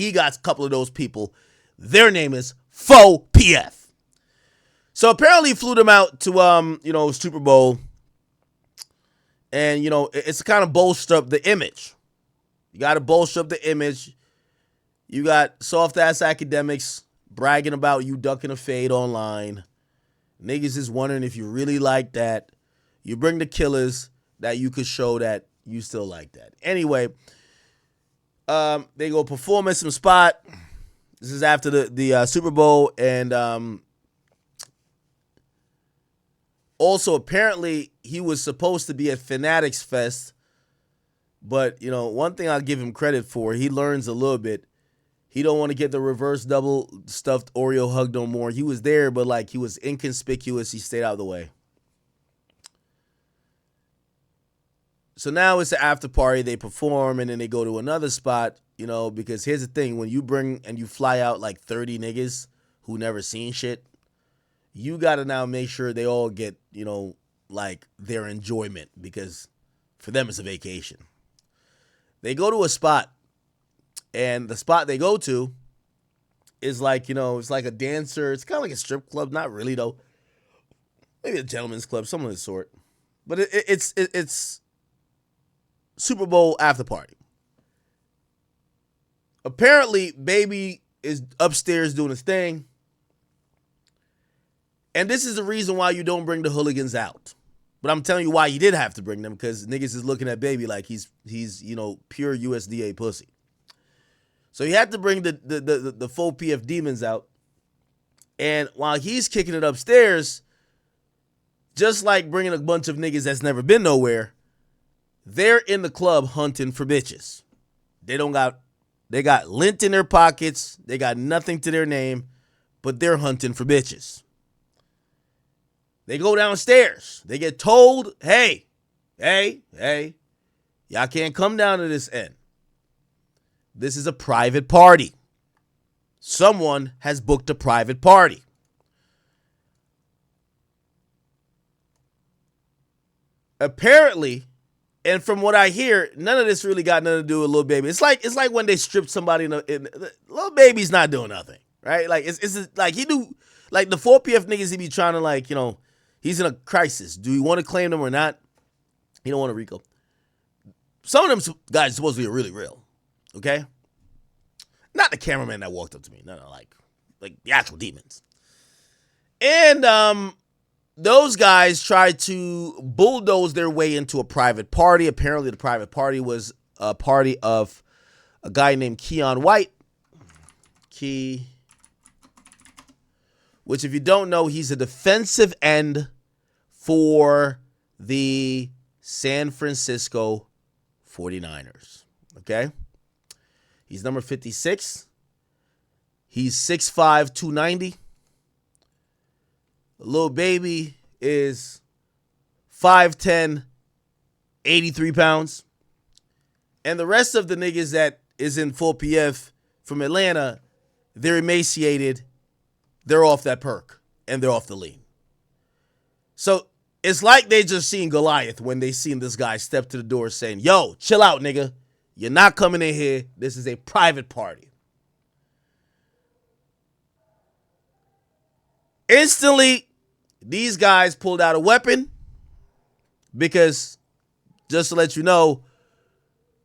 He got a couple of those people. Their name is Faux PF. So apparently he flew them out to Super Bowl. And it's kind of bolster up the image. You got to bolster up the image. You got soft ass academics bragging about you ducking a fade online. Niggas is wondering if you really like that. You bring the killers that you could show that you still like that. Anyway, they go perform at some spot. This is after the Super Bowl, and also apparently he was supposed to be at Fanatics Fest, but one thing I'll give him credit for, he learns a little bit. He don't want to get the reverse double stuffed Oreo hug no more. He was there, but like he was inconspicuous. He stayed out of the way. So now it's the after party. They perform and then they go to another spot, because here's the thing. When you bring and you fly out like 30 niggas who never seen shit, you got to now make sure they all get, like their enjoyment, because for them it's a vacation. They go to a spot, and the spot they go to is like, it's like a dancer. It's kind of like a strip club. Not really, though. Maybe a gentleman's club, something of the sort. But it's Super Bowl after party. Apparently, Baby is upstairs doing his thing. And this is the reason why you don't bring the hooligans out. But I'm telling you why you did have to bring them, because niggas is looking at Baby like he's pure USDA pussy. So you had to bring the full PF demons out. And while he's kicking it upstairs, just like bringing a bunch of niggas that's never been nowhere, they're in the club hunting for bitches. They got lint in their pockets. They got nothing to their name, but they're hunting for bitches. They go downstairs. They get told, hey, y'all can't come down to this end. This is a private party. Someone has booked a private party. Apparently, and from what I hear, none of this really got nothing to do with Lil Baby. It's like when they stripped somebody Lil Baby's not doing nothing, right? Like it's like he do, like the 4PF niggas, he be trying to he's in a crisis. Do you want to claim them or not? He don't want to RICO. Some of them guys supposedly are really real, okay? Not the cameraman that walked up to me. No, like the actual demons. And those guys tried to bulldoze their way into a private party. Apparently, the private party was a party of a guy named Keion White. Which, if you don't know, he's a defensive end for the San Francisco 49ers. Okay? He's number 56. He's 6'5", 290. Lil Baby is 5'10", 83 pounds. And the rest of the niggas that is in full PF from Atlanta, they're emaciated, they're off that perk, and they're off the lean. So it's like they just seen Goliath when they seen this guy step to the door saying, yo, chill out, nigga. You're not coming in here. This is a private party. Instantly, these guys pulled out a weapon because, just to let you know,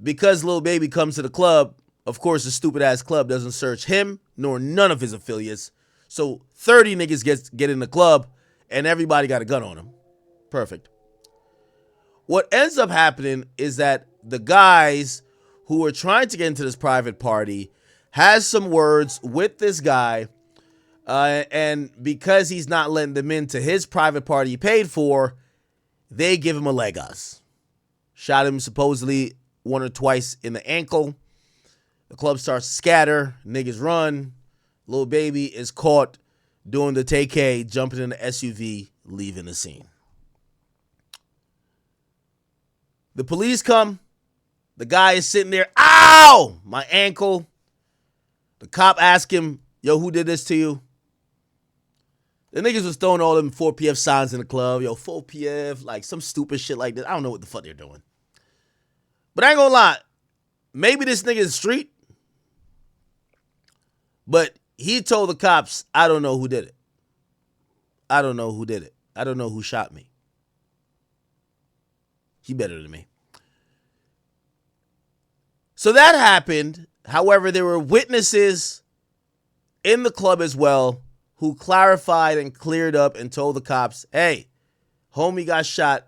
because Lil Baby comes to the club, of course, the stupid-ass club doesn't search him nor none of his affiliates. So 30 niggas get in the club, and everybody got a gun on them. Perfect. What ends up happening is that the guys who are trying to get into this private party has some words with this guy, and because he's not letting them into his private party he paid for, they give him a leg us. Shot him supposedly one or twice in the ankle. The club starts to scatter. Niggas run. Lil Baby is caught doing the take-K, jumping in the SUV, leaving the scene. The police come. The guy is sitting there. Ow! My ankle. The cop asked him, yo, who did this to you? The niggas was throwing all them 4PF signs in the club. Yo, 4PF, like some stupid shit like this. I don't know what the fuck they're doing. But I ain't gonna lie. Maybe this nigga is street. But he told the cops, I don't know who did it. I don't know who did it. I don't know who shot me. He better than me. So that happened. However, there were witnesses in the club as well who clarified and cleared up and told the cops, hey, homie got shot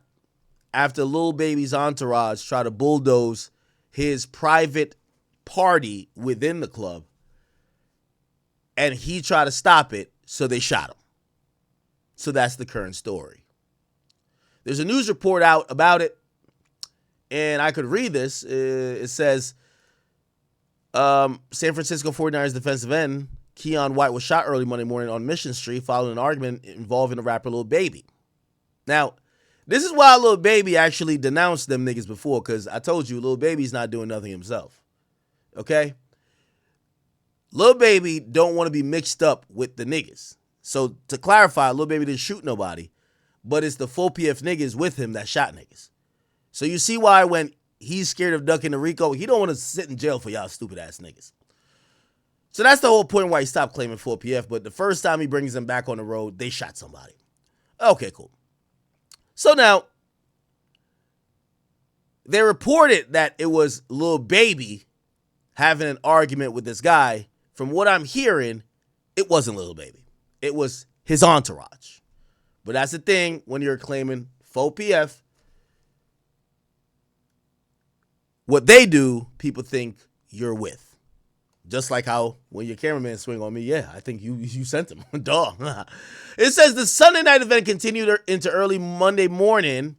after Lil Baby's entourage tried to bulldoze his private party within the club. And he tried to stop it, so they shot him. So that's the current story. There's a news report out about it, and I could read this. It says, San Francisco 49ers defensive end Keion White was shot early Monday morning on Mission Street following an argument involving the rapper Lil Baby. Now, this is why Lil Baby actually denounced them niggas before, because I told you Lil Baby's not doing nothing himself. Okay? Lil Baby don't want to be mixed up with the niggas. So to clarify, Lil Baby didn't shoot nobody, but it's the 4PF niggas with him that shot niggas. So you see why when he's scared of ducking the RICO, he don't want to sit in jail for y'all stupid ass niggas. So that's the whole point why he stopped claiming 4PF. But the first time he brings them back on the road, they shot somebody. Okay, cool. So now, they reported that it was Lil Baby having an argument with this guy. From what I'm hearing, it wasn't Lil Baby. It was his entourage. But that's the thing when you're claiming 4PF. What they do, people think you're with. Just like how when your cameraman swing on me, yeah, I think you sent him. Duh. It says the Sunday night event continued into early Monday morning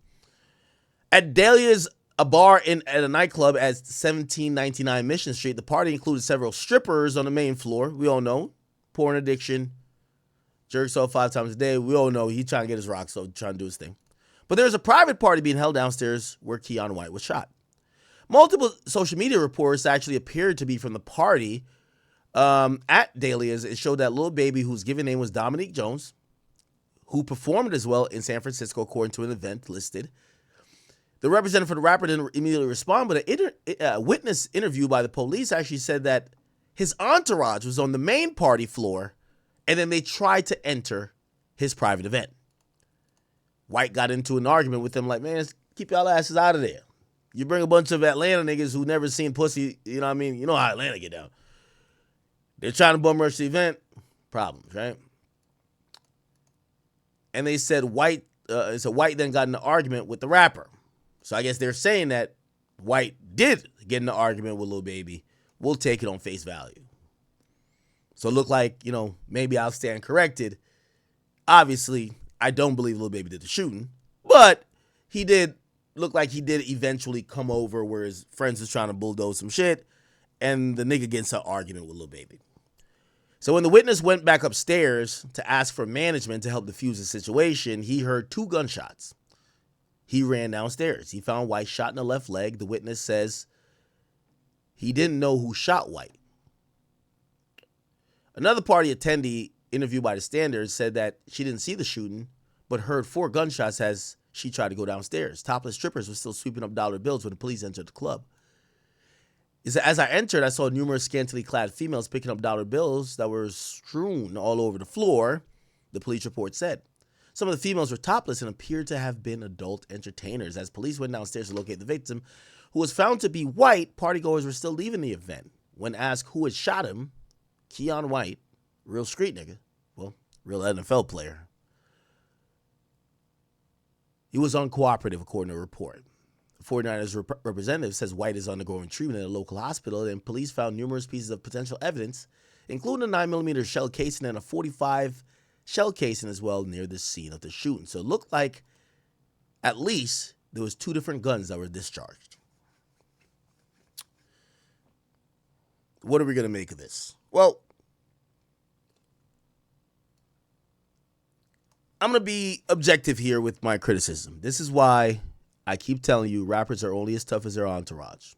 at Dahlia's, a bar at a nightclub at 1799 Mission Street. The party included several strippers on the main floor. We all know. Porn addiction. Jerks off 5 times a day. We all know he trying to get his rocks, so trying to do his thing. But there was a private party being held downstairs where Keion White was shot. Multiple social media reports actually appeared to be from the party at Dahlia's. It showed that Lil Baby, whose given name was Dominique Jones, who performed as well in San Francisco according to an event listed. The representative for the rapper didn't immediately respond, but a witness interview by the police actually said that his entourage was on the main party floor, and then they tried to enter his private event. White got into an argument with them like, man, keep y'all asses out of there. You bring a bunch of Atlanta niggas who never seen pussy, you know what I mean? You know how Atlanta get down. They're trying to bum rush the event. Problems, right? And they said White then got in an argument with the rapper. So I guess they're saying that White did get in an argument with Lil Baby. We'll take it on face value. So it looked like, maybe I'll stand corrected. Obviously, I don't believe Lil Baby did the shooting. But he did look like he did eventually come over where his friends was trying to bulldoze some shit. And the nigga gets an argument with Lil Baby. So when the witness went back upstairs to ask for management to help defuse the situation, he heard 2 gunshots. He ran downstairs. He found White shot in the left leg. The witness says he didn't know who shot White. Another party attendee interviewed by the Standard said that she didn't see the shooting, but heard 4 gunshots as she tried to go downstairs. Topless strippers were still sweeping up dollar bills when the police entered the club. As I entered, I saw numerous scantily clad females picking up dollar bills that were strewn all over the floor, the police report said. Some of the females were topless and appeared to have been adult entertainers. As police went downstairs to locate the victim, who was found to be white, partygoers were still leaving the event. When asked who had shot him, Keion White, real street nigga, well, real NFL player, he was uncooperative, according to a report. The 49ers representative says White is undergoing treatment in a local hospital, and police found numerous pieces of potential evidence, including a 9mm shell casing and a .45 shell casing as well near the scene of the shooting. So it looked like at least there was 2 different guns that were discharged. What are we going to make of this? Well, I'm going to be objective here with my criticism. This is why I keep telling you rappers are only as tough as their entourage.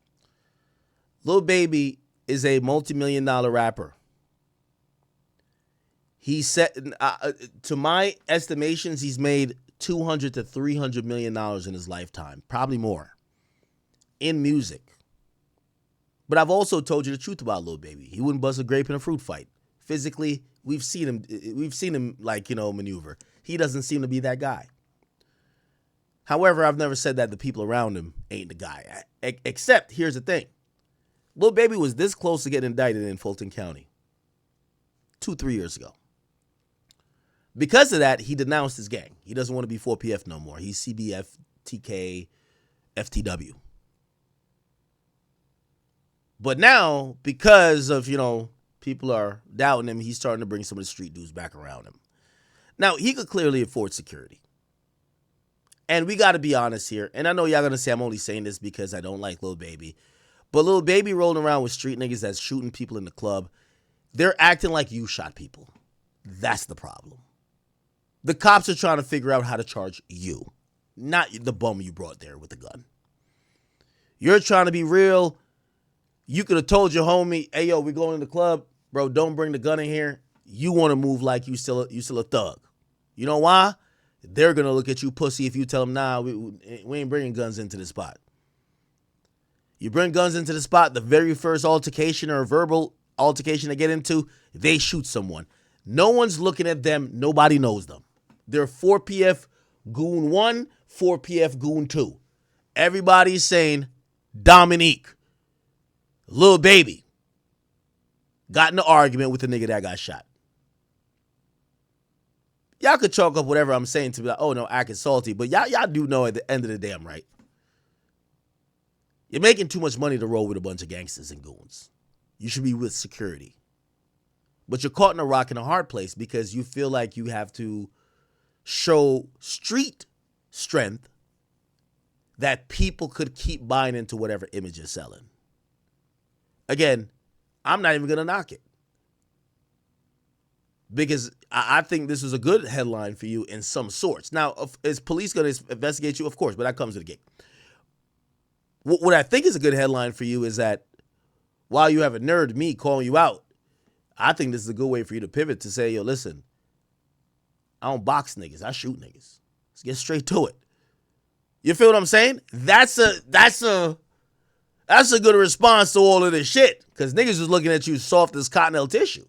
Lil Baby is a multi-million-dollar rapper. He said, to my estimations, he's made $200 to $300 million in his lifetime, probably more, in music. But I've also told you the truth about Lil Baby. He wouldn't bust a grape in a fruit fight. physically, we've seen him like, maneuver. He doesn't seem to be that guy. However, I've never said that the people around him ain't the guy. Except, here's the thing. Lil Baby was this close to getting indicted in Fulton County 2-3 years ago. Because of that, he denounced his gang. He doesn't want to be 4PF no more. He's CBF, TK, FTW. But now, because of, people are doubting him, he's starting to bring some of the street dudes back around him. Now, he could clearly afford security. And we got to be honest here. And I know y'all going to say I'm only saying this because I don't like Lil Baby. But Lil Baby rolling around with street niggas that's shooting people in the club, they're acting like you shot people. That's the problem. The cops are trying to figure out how to charge you, not the bum you brought there with the gun. You're trying to be real. You could have told your homie, hey, yo, we're going to the club. Bro, don't bring the gun in here. You want to move like you still a thug. You know why? They're going to look at you pussy if you tell them, nah, we ain't bringing guns into the spot. You bring guns into the spot, the very first altercation or verbal altercation they get into, they shoot someone. No one's looking at them. Nobody knows them. They're 4PF Goon 1, 4PF Goon 2. Everybody's saying Dominique, Lil Baby, got in an argument with the nigga that got shot. Y'all could chalk up whatever I'm saying to be like, oh no, acting salty, but y'all do know at the end of the day I'm right. You're making too much money to roll with a bunch of gangsters and goons. You should be with security. But you're caught in a rock and a hard place because you feel like you have to show street strength that people could keep buying into whatever image you're selling. Again, I'm not even going to knock it. Because I think this is a good headline for you in some sorts. Now, is police going to investigate you? Of course, but that comes with the gig. What I think is a good headline for you is that while you have a nerd, me, calling you out, I think this is a good way for you to pivot to say, yo, listen, I don't box niggas. I shoot niggas. Let's get straight to it. You feel what I'm saying? That's a good response to all of this shit because niggas is looking at you soft as cottonelle tissue.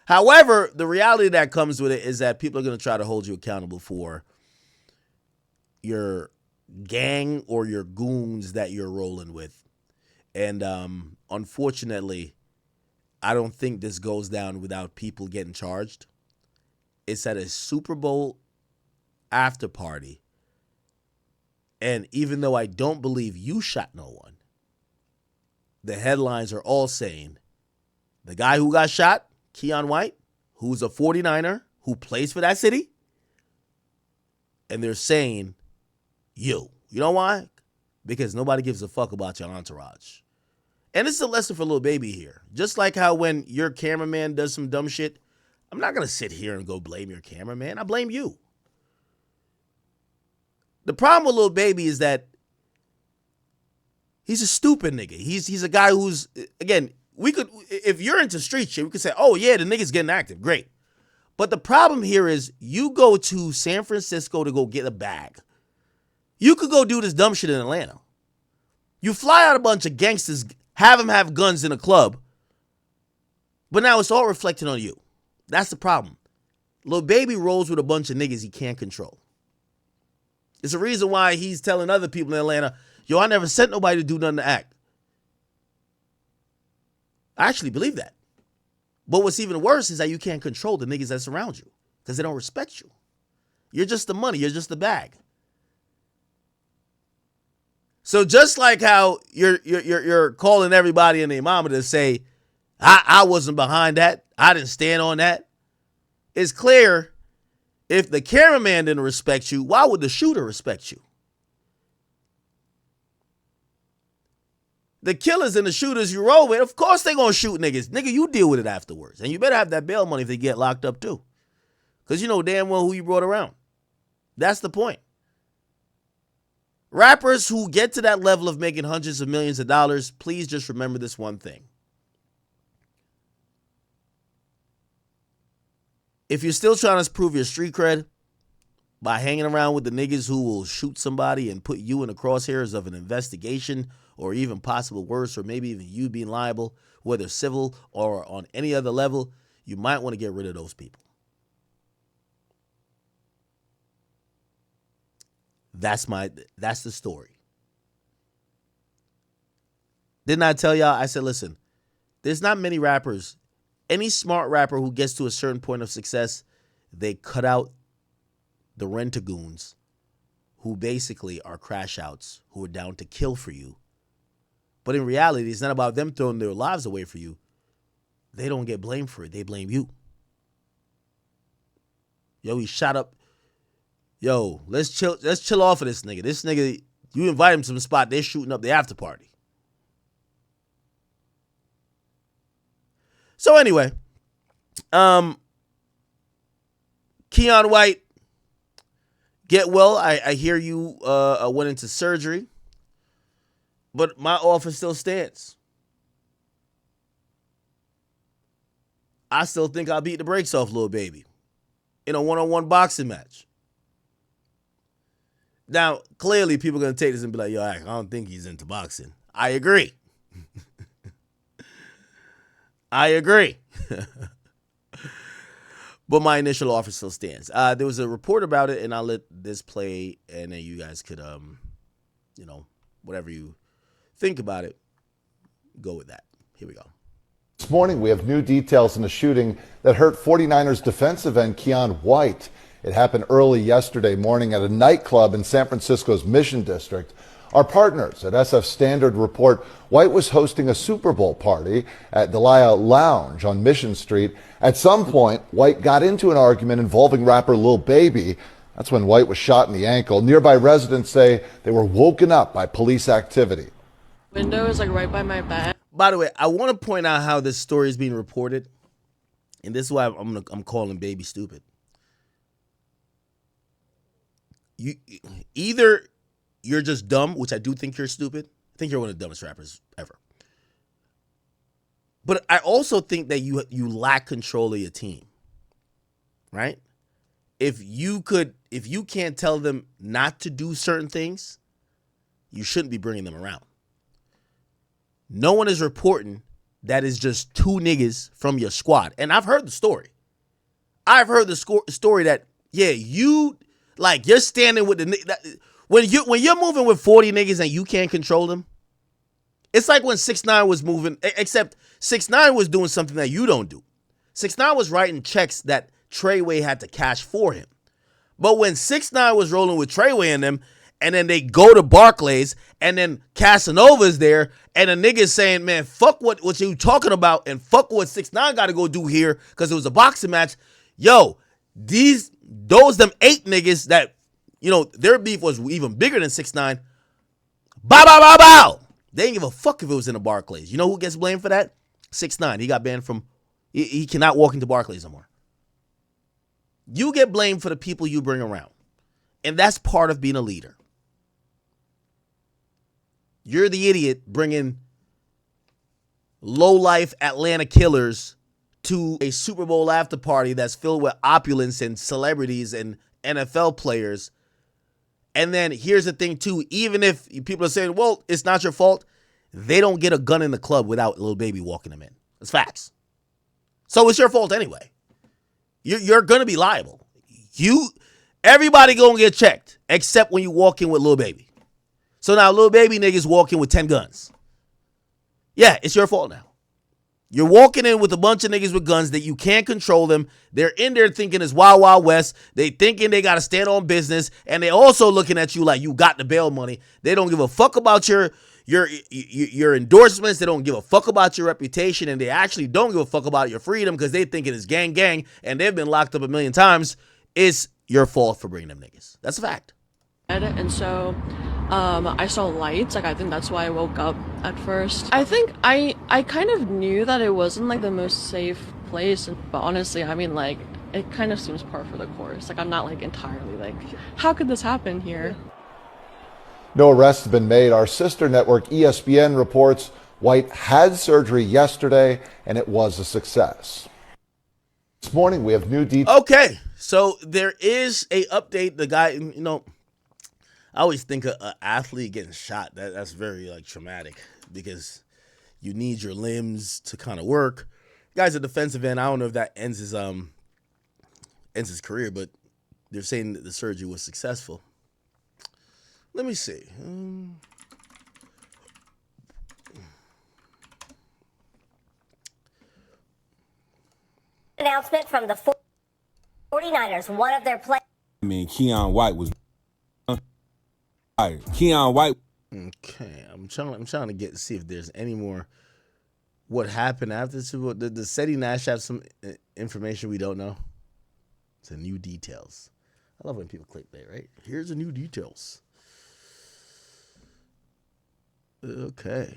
However, the reality that comes with it is that people are going to try to hold you accountable for your gang or your goons that you're rolling with. And unfortunately, I don't think this goes down without people getting charged. It's at a Super Bowl after party. And even though I don't believe you shot no one, the headlines are all saying the guy who got shot, Keion White, who's a 49er, who plays for that city, and they're saying you. You know why? Because nobody gives a fuck about your entourage. And this is a lesson for Lil Baby here. Just like how when your cameraman does some dumb shit, I'm not going to sit here and go blame your cameraman. I blame you. The problem with Lil Baby is that he's a stupid nigga. He's a guy who's, again, if you're into street shit, we could say, oh yeah, the nigga's getting active. Great. But the problem here is you go to San Francisco to go get a bag. You could go do this dumb shit in Atlanta. You fly out a bunch of gangsters, have them have guns in a club, but now it's all reflecting on you. That's the problem. Lil Baby rolls with a bunch of niggas he can't control. It's a reason why he's telling other people in Atlanta, yo, I never sent nobody to do nothing to act. I actually believe that. But what's even worse is that you can't control the niggas that surround you because they don't respect you. You're just the money. You're just the bag. So just like how you're calling everybody and their mama to say, I wasn't behind that. I didn't stand on that. It's clear if the cameraman didn't respect you, why would the shooter respect you? The killers and the shooters you roll with, of course they gonna shoot niggas. Nigga, you deal with it afterwards. And you better have that bail money if they get locked up too. Because you know damn well who you brought around. That's the point. Rappers who get to that level of making hundreds of millions of dollars, please just remember this one thing. If you're still trying to prove your street cred by hanging around with the niggas who will shoot somebody and put you in the crosshairs of an investigation or even possible worse, or maybe even you being liable, whether civil or on any other level, you might want to get rid of those people. That's the story. Didn't I tell y'all? I said, listen, there's not many rappers. Any smart rapper who gets to a certain point of success, they cut out the rent-a-goons who basically are crash outs, who are down to kill for you. But in reality, it's not about them throwing their lives away for you. They don't get blamed for it. They blame you. Yo, he shot up. Yo, let's chill off of this nigga. This nigga, you invite him to some spot, they're shooting up the after party. So anyway, Keion White, get well. I hear you went into surgery, but my offer still stands. I still think I'll beat the brakes off Lil Baby in a one-on-one boxing match. Now, clearly people are going to take this and be like, yo, I don't think he's into boxing. I agree. I agree. But my initial offer still stands. There was a report about it, and I'll let this play, and then you guys could, whatever you think about it, go with that. Here we go. This morning, we have new details in a shooting that hurt 49ers defensive end Keion White. It happened early yesterday morning at a nightclub in San Francisco's Mission District. Our partners at SF Standard report White was hosting a Super Bowl party at Delia Lounge on Mission Street. At some point, White got into an argument involving rapper Lil Baby. That's when White was shot in the ankle. Nearby residents say they were woken up by police activity. Window is like right by my bed. By the way, I want to point out how this story is being reported, and this is why I'm calling Baby stupid. Either you're just dumb, which I do think you're stupid. I think you're one of the dumbest rappers ever. But I also think that you lack control of your team, right? If you can't tell them not to do certain things, you shouldn't be bringing them around. No one is reporting that is just two niggas from your squad. And I've heard the story. I've heard the story that, yeah, you're standing with the when you're moving with 40 niggas and you can't control them. It's like when 6ix9ine was moving, except 6ix9ine was doing something that you don't do. 6ix9ine was writing checks that Treyway had to cash for him. But when 6ix9ine was rolling with Treyway and them, and then they go to Barclays, and then Casanova's there, and a nigga's saying, man, fuck what you talking about, and fuck what 6ix9ine got to go do here, because it was a boxing match. Yo, them 8 niggas that, their beef was even bigger than 6ix9ine. Bow, bow, bow, bow. They didn't give a fuck if it was in the Barclays. You know who gets blamed for that? 6ix9ine. He got banned from, he cannot walk into Barclays no more. You get blamed for the people you bring around. And that's part of being a leader. You're the idiot bringing low-life Atlanta killers to a Super Bowl after party that's filled with opulence and celebrities and NFL players. And then here's the thing, too. Even if people are saying, well, it's not your fault, they don't get a gun in the club without Lil Baby walking them in. It's facts. So it's your fault anyway. You're going to be liable. Everybody going to get checked, except when you walk in with Lil Baby. So now Lil Baby niggas walk in with 10 guns. Yeah, it's your fault now. You're walking in with a bunch of niggas with guns that you can't control them. They're in there thinking it's Wild Wild West. They thinking they got to stand on business. And they also looking at you like you got the bail money. They don't give a fuck about your endorsements. They don't give a fuck about your reputation. And they actually don't give a fuck about your freedom because they thinking it's gang gang. And they've been locked up a million times. It's your fault for bringing them niggas. That's a fact. And so I saw lights. I think that's why I woke up at first. I think I kind of knew that it wasn't the most safe place, but honestly, it kind of seems par for the course. I'm not entirely how could this happen here? No arrests have been made. Our sister network ESPN reports White had surgery yesterday and it was a success. This morning we have new details. Okay, so there is a update. The guy, I always think an athlete getting shot, that's very traumatic because you need your limbs to kind of work. Guy's a defensive end. I don't know if that ends his career, but they're saying that the surgery was successful. Let me see. Announcement from the 49ers. One of their players. I mean, Keion White was fired. Keion White. Okay, I'm trying to see if there's any more. What happened after the Super Bowl? Does Seti Nash have some information we don't know? It's a new details. I love when people click that, right? Here's the new details. Okay.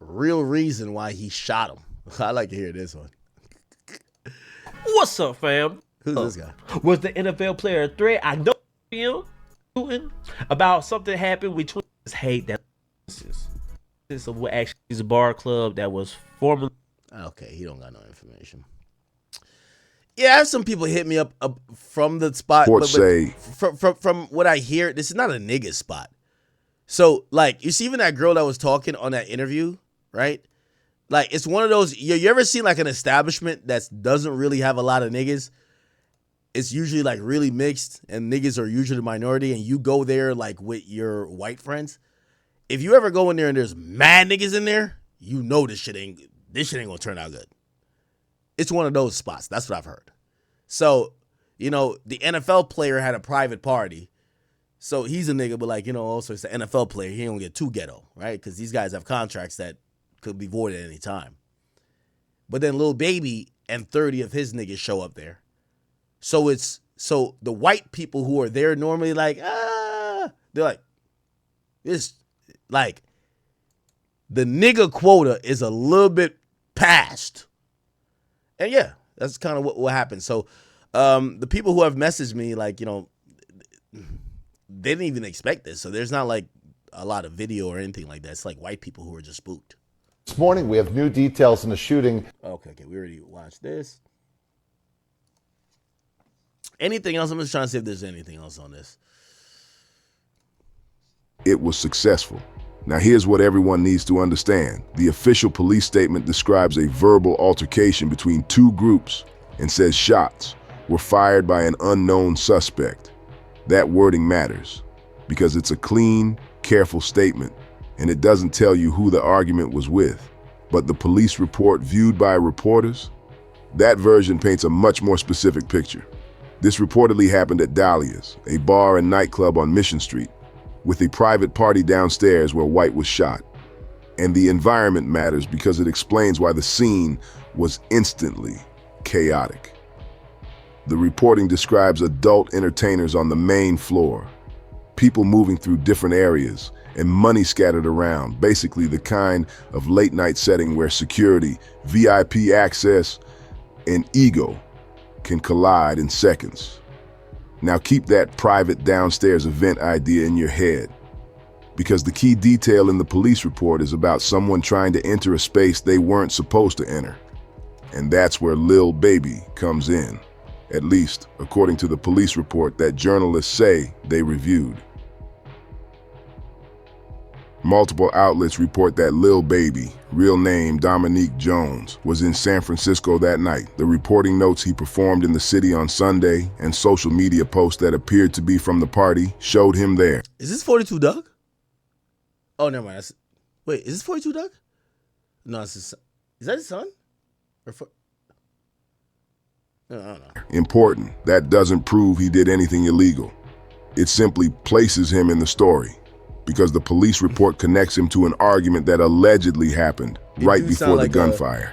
Real reason why he shot him. I like to hear this one. What's up, fam? Who's this guy? Was the NFL player a threat? I know him about something happened between hate that this of what actually is a bar club that was formerly. Okay, he don't got no information. Yeah, I have some people hit me up from the spot. But say from what I hear, this is not a nigga spot. So, like, you see even that girl that was talking on that interview, right? Like, it's one of those, you ever seen like an establishment that doesn't really have a lot of niggas? It's usually like really mixed and niggas are usually the minority and you go there like with your white friends. If you ever go in there and there's mad niggas in there, you know this shit ain't gonna turn out good. It's one of those spots. That's what I've heard. So, you know, the NFL player had a private party. So he's a nigga, but like, you know, also it's an NFL player. He don't get too ghetto, right? Because these guys have contracts that could be voided at any time. But then Lil Baby and 30 of his niggas show up there. So the white people who are there normally like, they're like, this, like, the nigga quota is a little bit past. And yeah, that's kind of what happened. So the people who have messaged me, like, you know, they didn't even expect this. So there's not like a lot of video or anything like that. It's like white people who are just spooked. This morning, we have new details in the shooting. Okay, we already watched this. Anything else? I'm just trying to see if there's anything else on this. it was successful. Now here's what everyone needs to understand. The official police statement describes a verbal altercation between two groups and says shots were fired by an unknown suspect. That wording matters because it's a clean, careful statement and it doesn't tell you who the argument was with. But the police report viewed by reporters, that version paints a much more specific picture. This reportedly happened at Dahlia's, a bar and nightclub on Mission Street, with a private party downstairs where White was shot. And the environment matters because it explains why the scene was instantly chaotic. The reporting describes adult entertainers on the main floor, people moving through different areas, and money scattered around, basically the kind of late-night setting where security, VIP access, and ego can collide in seconds. Now keep that private downstairs event idea in your head, because the key detail in the police report is about someone trying to enter a space they weren't supposed to enter. And that's where Lil Baby comes in, at least according to the police report that journalists say they reviewed. Multiple outlets report that Lil Baby, real name Dominique Jones, was in San Francisco that night. The reporting notes he performed in the city on Sunday, and social media posts that appeared to be from the party showed him there. Is this 42 Doug? Oh, never mind. Wait, is this 42 Doug? No, it's his son. Is that his son? No, I don't know. Important, that doesn't prove he did anything illegal. It simply places him in the story, because the police report connects him to an argument that allegedly happened right before the gunfire.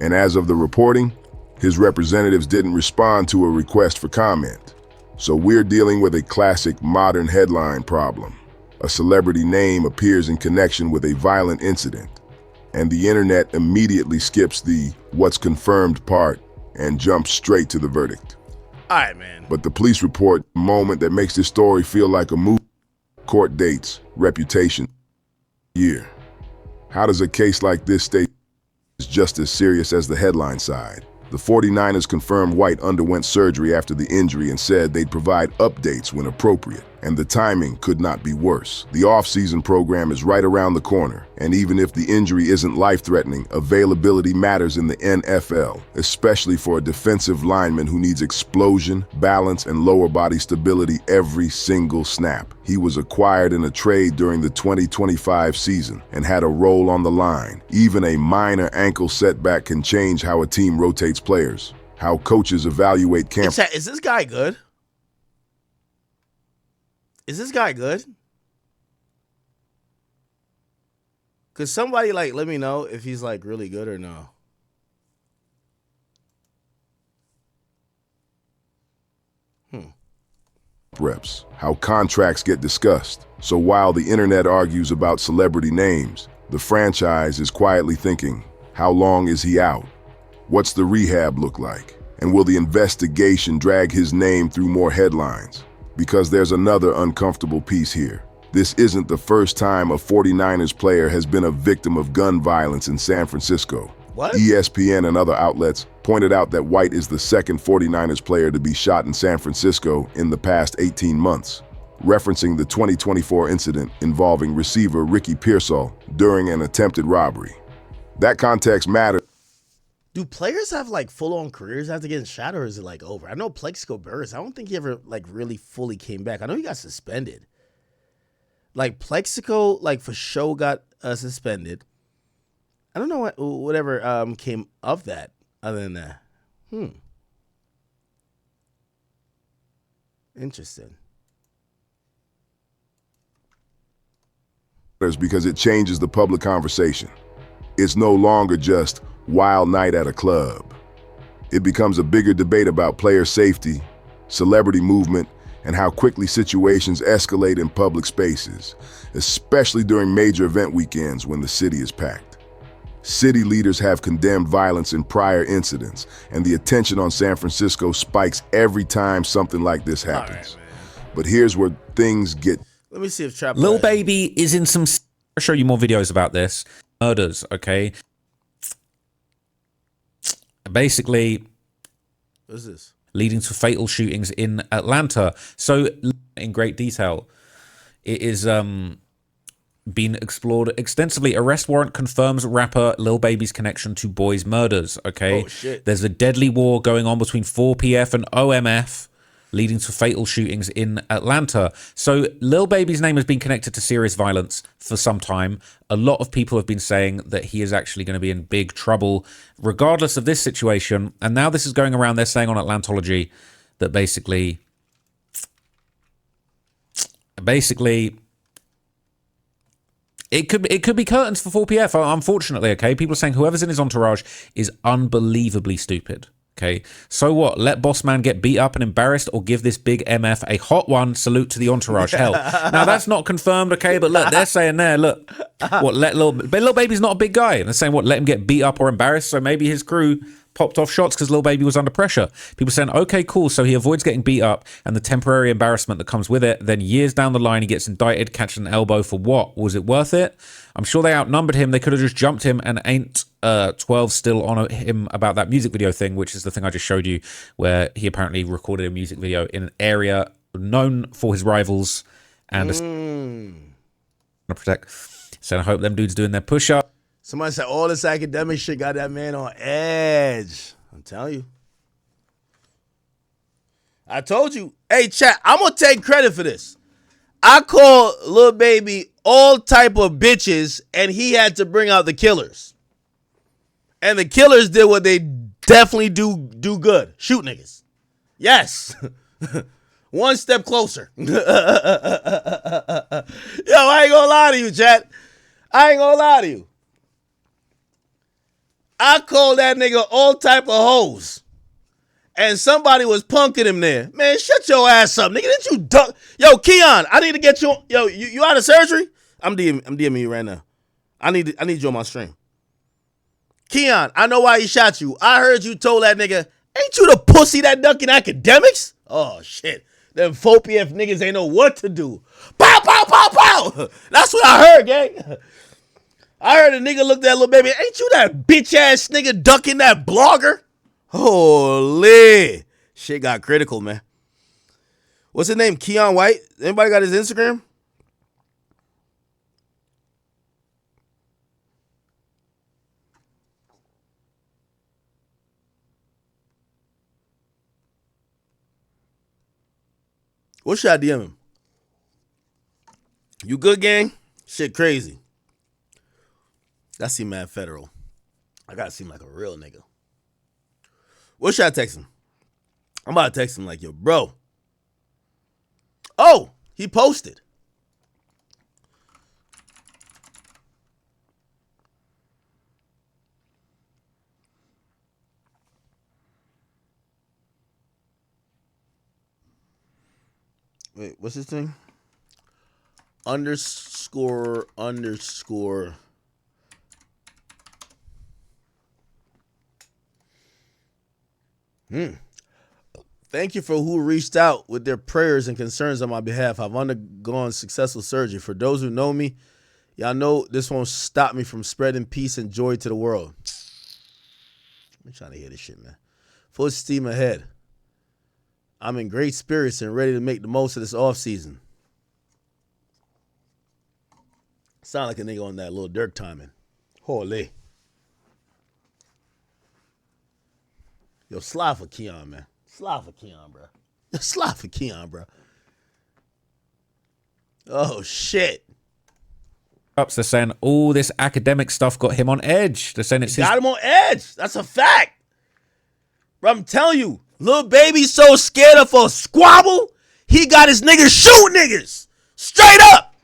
And as of the reporting, his representatives didn't respond to a request for comment. So we're dealing with a classic modern headline problem. A celebrity name appears in connection with a violent incident, and the internet immediately skips the what's confirmed part and jumps straight to the verdict. All right, man. But the police report, a moment that makes this story feel like a movie. Court dates, reputation, year. How does a case like this stay just as serious as the headline side? The 49ers confirmed White underwent surgery after the injury and said they'd provide updates when appropriate. And the timing could not be worse. The off-season program is right around the corner, and even if the injury isn't life-threatening, availability matters in the NFL, especially for a defensive lineman who needs explosion, balance, and lower body stability every single snap. He was acquired in a trade during the 2025 season and had a role on the line. Even a minor ankle setback can change how a team rotates players, how coaches evaluate camp. Is this guy good? Is this guy good? Could somebody like let me know if he's like really good or no? Reps, how contracts get discussed. So while the internet argues about celebrity names, the franchise is quietly thinking, how long is he out? What's the rehab look like? And will the investigation drag his name through more headlines? Because there's another uncomfortable piece here. This isn't the first time a 49ers player has been a victim of gun violence in San Francisco. What? ESPN and other outlets pointed out that White is the second 49ers player to be shot in San Francisco in the past 18 months, referencing the 2024 incident involving receiver Ricky Pearsall during an attempted robbery. That context matters. Do players have like full-on careers after getting shot, or is it like over? I know Plexico Burress, I don't think he ever like really fully came back. I know he got suspended. Like Plexico, like for sure got suspended. I don't know whatever came of that other than that. Interesting. Because it changes the public conversation. It's no longer just wild night at a club. It becomes a bigger debate about player safety, celebrity movement, and how quickly situations escalate in public spaces, especially during major event weekends when the city is packed. City leaders have condemned violence in prior incidents, and the attention on San Francisco spikes every time something like this happens. But here's where things get... Let me see if Trap... Lil Baby is in some... I'll show you more videos about this. Murders, okay? Basically... What is this? Leading to fatal shootings in Atlanta. So, in great detail, it is... been explored extensively. Arrest warrant confirms rapper Lil Baby's connection to boys' murders, okay? Oh, shit. There's a deadly war going on between 4PF and OMF, leading to fatal shootings in Atlanta. So Lil Baby's name has been connected to serious violence for some time. A lot of people have been saying that he is actually going to be in big trouble regardless of this situation. And now this is going around, they're saying on Atlantology that basically it could be curtains for 4PF, unfortunately, okay? People are saying whoever's in his entourage is unbelievably stupid, okay? So what? Let Boss Man get beat up and embarrassed, or give this big MF a hot one? Salute to the entourage. Hell. Now, that's not confirmed, okay? But look, they're saying there, look, what, Lil Baby's not a big guy. And they're saying, what, let him get beat up or embarrassed? So maybe his crew popped off shots because Lil Baby was under pressure. People saying, okay, cool, so he avoids getting beat up and the temporary embarrassment that comes with it. Then years down the line, he gets indicted, catching an elbow for what? Was it worth it? I'm sure they outnumbered him. They could have just jumped him, and ain't 12 still on him about that music video thing, which is the thing I just showed you, where he apparently recorded a music video in an area known for his rivals and to protect. So I hope them dudes doing their push-up. Somebody said all this academic shit got that man on edge. I'm telling you. I told you. Hey, chat, I'm going to take credit for this. I called Lil Baby all type of bitches, and he had to bring out the killers. And the killers did what they definitely do good. Shoot niggas. Yes. One step closer. Yo, I ain't gonna lie to you, chat. I ain't gonna lie to you. I called that nigga all type of hoes. And somebody was punking him there. Man, shut your ass up, nigga. Didn't you duck? Yo, Keion, I need to get you. Yo, you out of surgery? I'm DMing you right now. I need you on my stream. Keion, I know why he shot you. I heard you told that nigga, ain't you the pussy that ducking academics? Oh, shit. Them 4PF niggas ain't know what to do. Pow, pow, pow, pow. That's what I heard, gang. I heard a nigga looked at Lil Baby. Ain't you that bitch-ass nigga ducking that blogger? Holy. Shit got critical, man. What's his name? Keion White? Anybody got his Instagram? What should I DM him? You good, gang? Shit crazy. That seem mad federal. I gotta seem like a real nigga. What should I text him? I'm about to text him like, yo, bro. Oh, he posted. Wait, what's this thing? Underscore. Thank you for who reached out with their prayers and concerns on my behalf. I've undergone successful surgery. For those who know me, y'all know this won't stop me from spreading peace and joy to the world. I'm trying to hear this shit, man. Full steam ahead. I'm in great spirits and ready to make the most of this off season. Sound like a nigga on that little Dirk timing. Holy. Yo, slide for Keion, man. Slide for Keion, bro. Slide for Keion, bro. Oh, shit. They're saying all this academic stuff got him on edge. They're saying it's got him on edge. That's a fact. Bro, I'm telling you, Lil Baby's so scared of a squabble, he got his niggas shoot niggas. Straight up.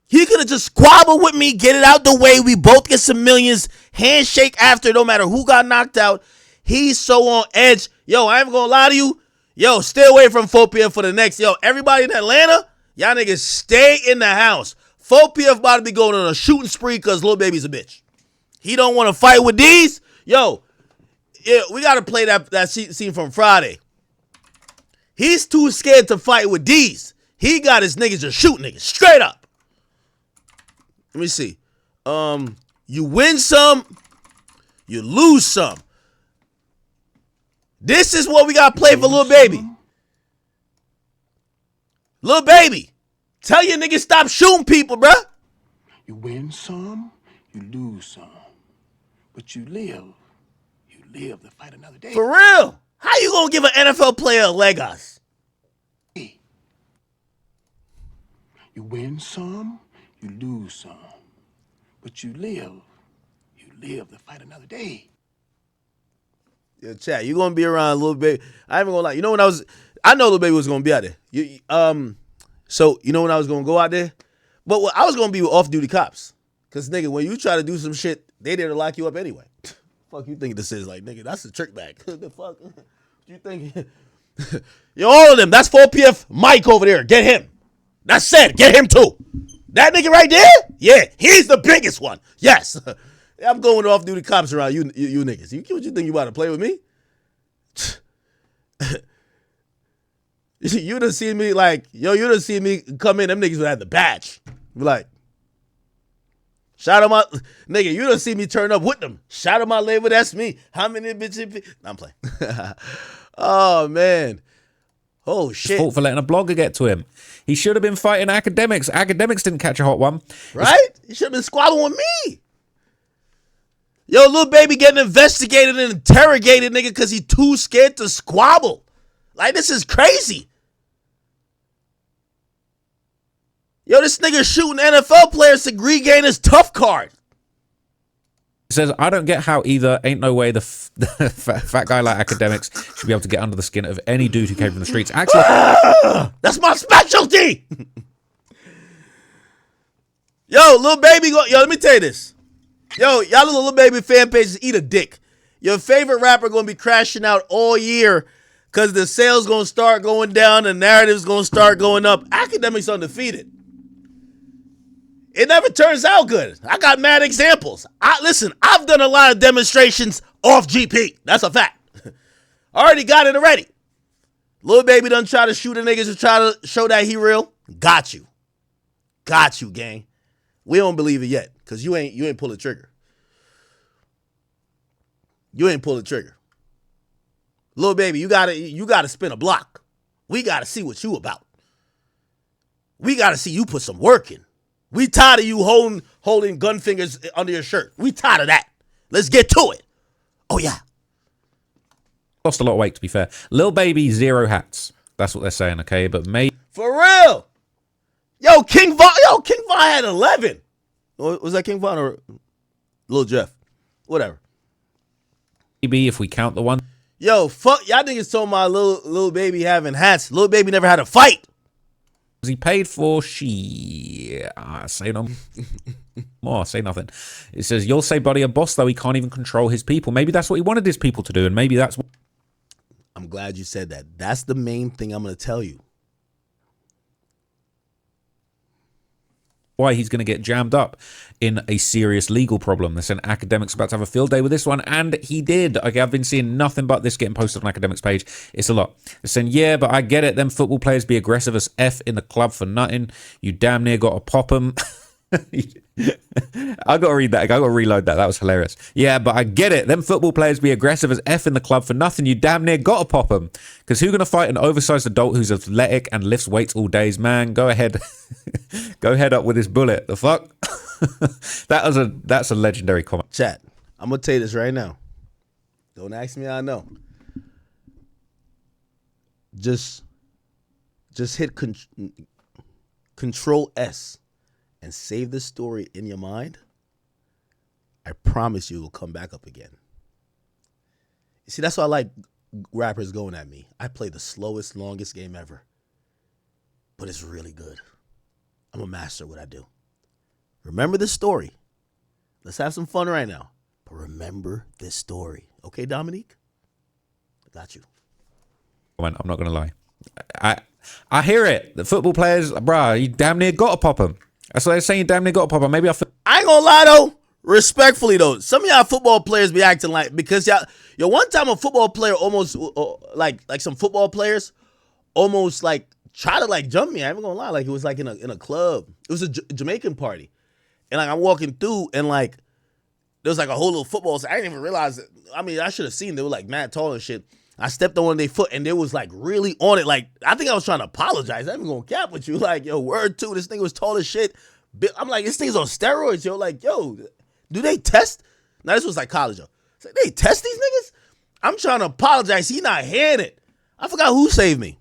He could have just squabbled with me, get it out the way. We both get some millions. Handshake after, no matter who got knocked out. He's so on edge. Yo, I ain't gonna lie to you. Yo, stay away from 4PF for the next. Yo, everybody in Atlanta, y'all niggas stay in the house. 4PF about to be going on a shooting spree because Lil Baby's a bitch. He don't want to fight with these. Yo, yeah, we got to play that scene from Friday. He's too scared to fight with these. He got his niggas to shoot niggas. Straight up. Let me see. You win some, you lose some. This is what we got to play for Lil Baby. Lil Baby, tell your niggas stop shooting people, bruh. You win some, you lose some. But you live. You live to fight another day. For real. How you gonna give an NFL player a Legos? You win some, you lose some. But you live. You live to fight another day. Yo, chat, you gonna be around Lil Baby. I ain't even gonna lie. You know when I know Lil Baby was gonna be out there. So you know when I was gonna go out there? But I was gonna be with off-duty cops. Cause nigga, when you try to do some shit, they there to lock you up anyway. Fuck you think this is like, nigga, that's a trick bag. The fuck? You think? Yo, all of them. That's 4PF Mike over there. Get him. That's said. Get him too. That nigga right there? Yeah, he's the biggest one. Yes. I'm going off-duty cops around you niggas. What you think you about to play with me? You done seen me like, yo, you done seen me come in, them niggas would have the badge. Be like, shout out my, nigga, you done see me turn up with them. Shout out my label, that's me. How many bitches? I'm playing. Oh, man. Oh, shit. His fault for letting a blogger get to him. He should have been fighting Akademiks. Akademiks didn't catch a hot one. Right? He should have been squabbling with me. Yo, Lil Baby getting investigated and interrogated, nigga, because he too scared to squabble. Like, this is crazy. Yo, this nigga shooting NFL players to regain his tough card. He says, I don't get how either ain't no way the fat guy like Akademiks should be able to get under the skin of any dude who came from the streets. Actually, that's my specialty. Yo, Lil Baby, yo, let me tell you this. Yo, y'all Lil Baby fan pages eat a dick. Your favorite rapper gonna be crashing out all year because the sales gonna start going down, the narrative's gonna start going up. Akademiks undefeated. It never turns out good. I got mad examples. Listen, I've done a lot of demonstrations off GP. That's a fact. I already got it already. Lil Baby done try to shoot a niggas to try to show that he real. Got you. Got you, gang. We don't believe it yet, because you ain't pull the trigger. You ain't pull the trigger. Lil Baby, you gotta spin a block. We got to see what you about. We got to see you put some work in. We tired of you holding gun fingers under your shirt. We tired of that. Let's get to it. Oh, yeah. Lost a lot of weight, to be fair. Lil Baby, 0 hats. That's what they're saying, okay? But maybe... For real. Yo, King Von had 11. Was that King Von or Lil Jeff? Whatever. Maybe if we count the one... Yo, fuck, y'all niggas told my Lil Baby having hats. Lil Baby never had a fight. He paid for say no more, say nothing. It says, you'll say Buddy a boss, though he can't even control his people. Maybe that's what he wanted his people to do, and maybe that's what... I'm glad you said that. That's the main thing I'm going to tell you. Why he's going to get jammed up in a serious legal problem. They're saying Akademiks about to have a field day with this one, and he did. Okay, I've been seeing nothing but this getting posted on Akademiks page. It's a lot. They're saying, yeah, but I get it. Them football players be aggressive as F in the club for nothing. You damn near got to pop them. I got to read that. I got to reload that. That was hilarious. Yeah, but I get it. Them football players be aggressive as F in the club for nothing. You damn near got to pop them. Because who's going to fight an oversized adult who's athletic and lifts weights all days? Man, go ahead. Go head up with this bullet. The fuck? That's a legendary comment. Chat, I'm going to tell you this right now. Don't ask me, I know. Just hit Control S and save this story in your mind. I promise you it will come back up again. You see, that's why I like rappers going at me. I play the slowest, longest game ever. But it's really good. I'm a master at what I do. Remember this story. Let's have some fun right now. But remember this story. Okay, Dominique? I got you. I'm not going to lie. I hear it. The football players, bruh, you damn near got to pop them. That's what they're saying, you damn near got to pop them. Maybe I ain't gonna lie, though. Respectfully, though. Some of y'all football players be acting like, because yo, one time a football player almost, like some football players almost like try to like jump me. I ain't gonna lie. Like it was like in a club. It was a Jamaican party. And like I'm walking through and like there was like a whole little football. So I didn't even realize it. I mean, I should have seen they were like mad tall and shit. I stepped on one of their foot and they was like really on it. Like I think I was trying to apologize. I ain't gonna cap with you. Like, yo, word two, this thing was tall as shit. I'm like, this thing's on steroids, yo. Like, yo, do they test? Now this was like college, yo. It's like, they test these niggas? I'm trying to apologize. He not hearing it. I forgot who saved me.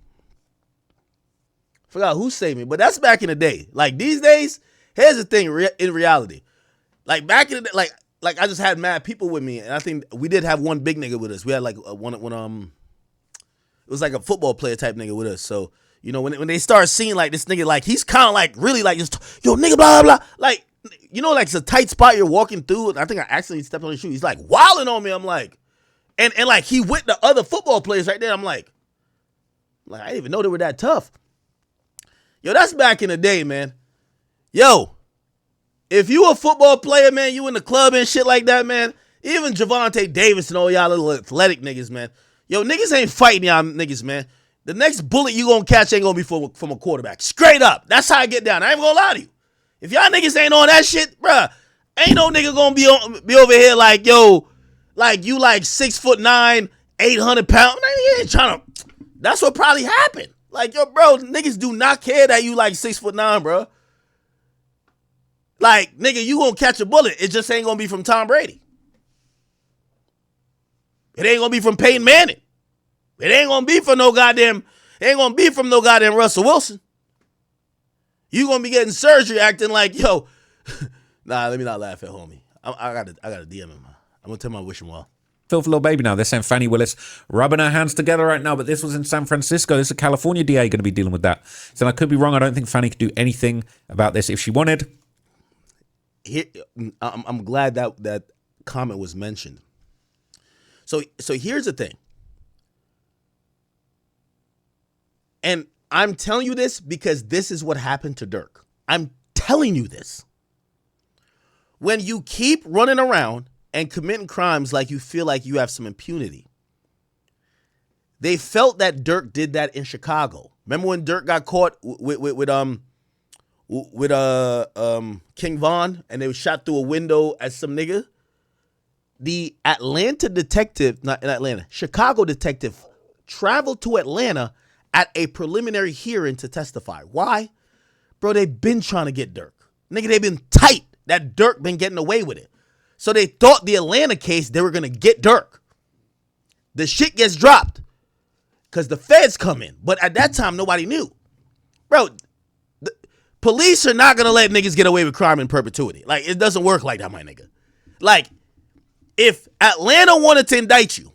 But that's back in the day. Like these days, here's the thing. In reality, like back in the day, like I just had mad people with me, and I think we did have one big nigga with us. We had like one it was like a football player type nigga with us. So you know when they start seeing like this nigga, like he's kind of like really like just yo nigga blah blah blah, like you know like it's a tight spot you're walking through. I think I accidentally stepped on his shoe. He's like wilding on me. I'm like, and like he with the other football players right there. I'm like I didn't even know they were that tough. Yo, that's back in the day, man. Yo, if you a football player, man, you in the club and shit like that, man, even Javante Davis and all y'all little athletic niggas, man. Yo, niggas ain't fighting y'all niggas, man. The next bullet you gonna catch ain't gonna be from a quarterback. Straight up. That's how I get down. I ain't gonna lie to you. If y'all niggas ain't on that shit, bruh, ain't no nigga gonna be over here like, yo, like you like 6'9", 800 pounds. You ain't trying to. That's what probably happened. Like, yo, bro, niggas do not care that you like 6'9", bro. Like, nigga, you gonna catch a bullet. It just ain't gonna be from Tom Brady. It ain't gonna be from Peyton Manning. It ain't gonna be from no goddamn Russell Wilson. You gonna be getting surgery acting like, yo, nah, let me not laugh at homie. I gotta DM him. I'm gonna tell him I wish him well. Phil for Lil Baby now. They're saying Fannie Willis rubbing her hands together right now, but this was in San Francisco. This is a California DA going to be dealing with that. So I could be wrong. I don't think Fannie could do anything about this if she wanted. I'm glad that comment was mentioned. So here's the thing. And I'm telling you this because this is what happened to Dirk. I'm telling you this. When you keep running around and committing crimes like you feel like you have some impunity. They felt that Dirk did that in Chicago. Remember when Dirk got caught with King Von and they were shot through a window at some nigga? The Chicago detective traveled to Atlanta at a preliminary hearing to testify. Why? Bro, they been trying to get Dirk. Nigga, they been tight that Dirk been getting away with it. So they thought the Atlanta case, they were going to get Dirk. The shit gets dropped because the feds come in. But at that time, nobody knew. Bro, the police are not going to let niggas get away with crime in perpetuity. Like, it doesn't work like that, my nigga. Like, if Atlanta wanted to indict you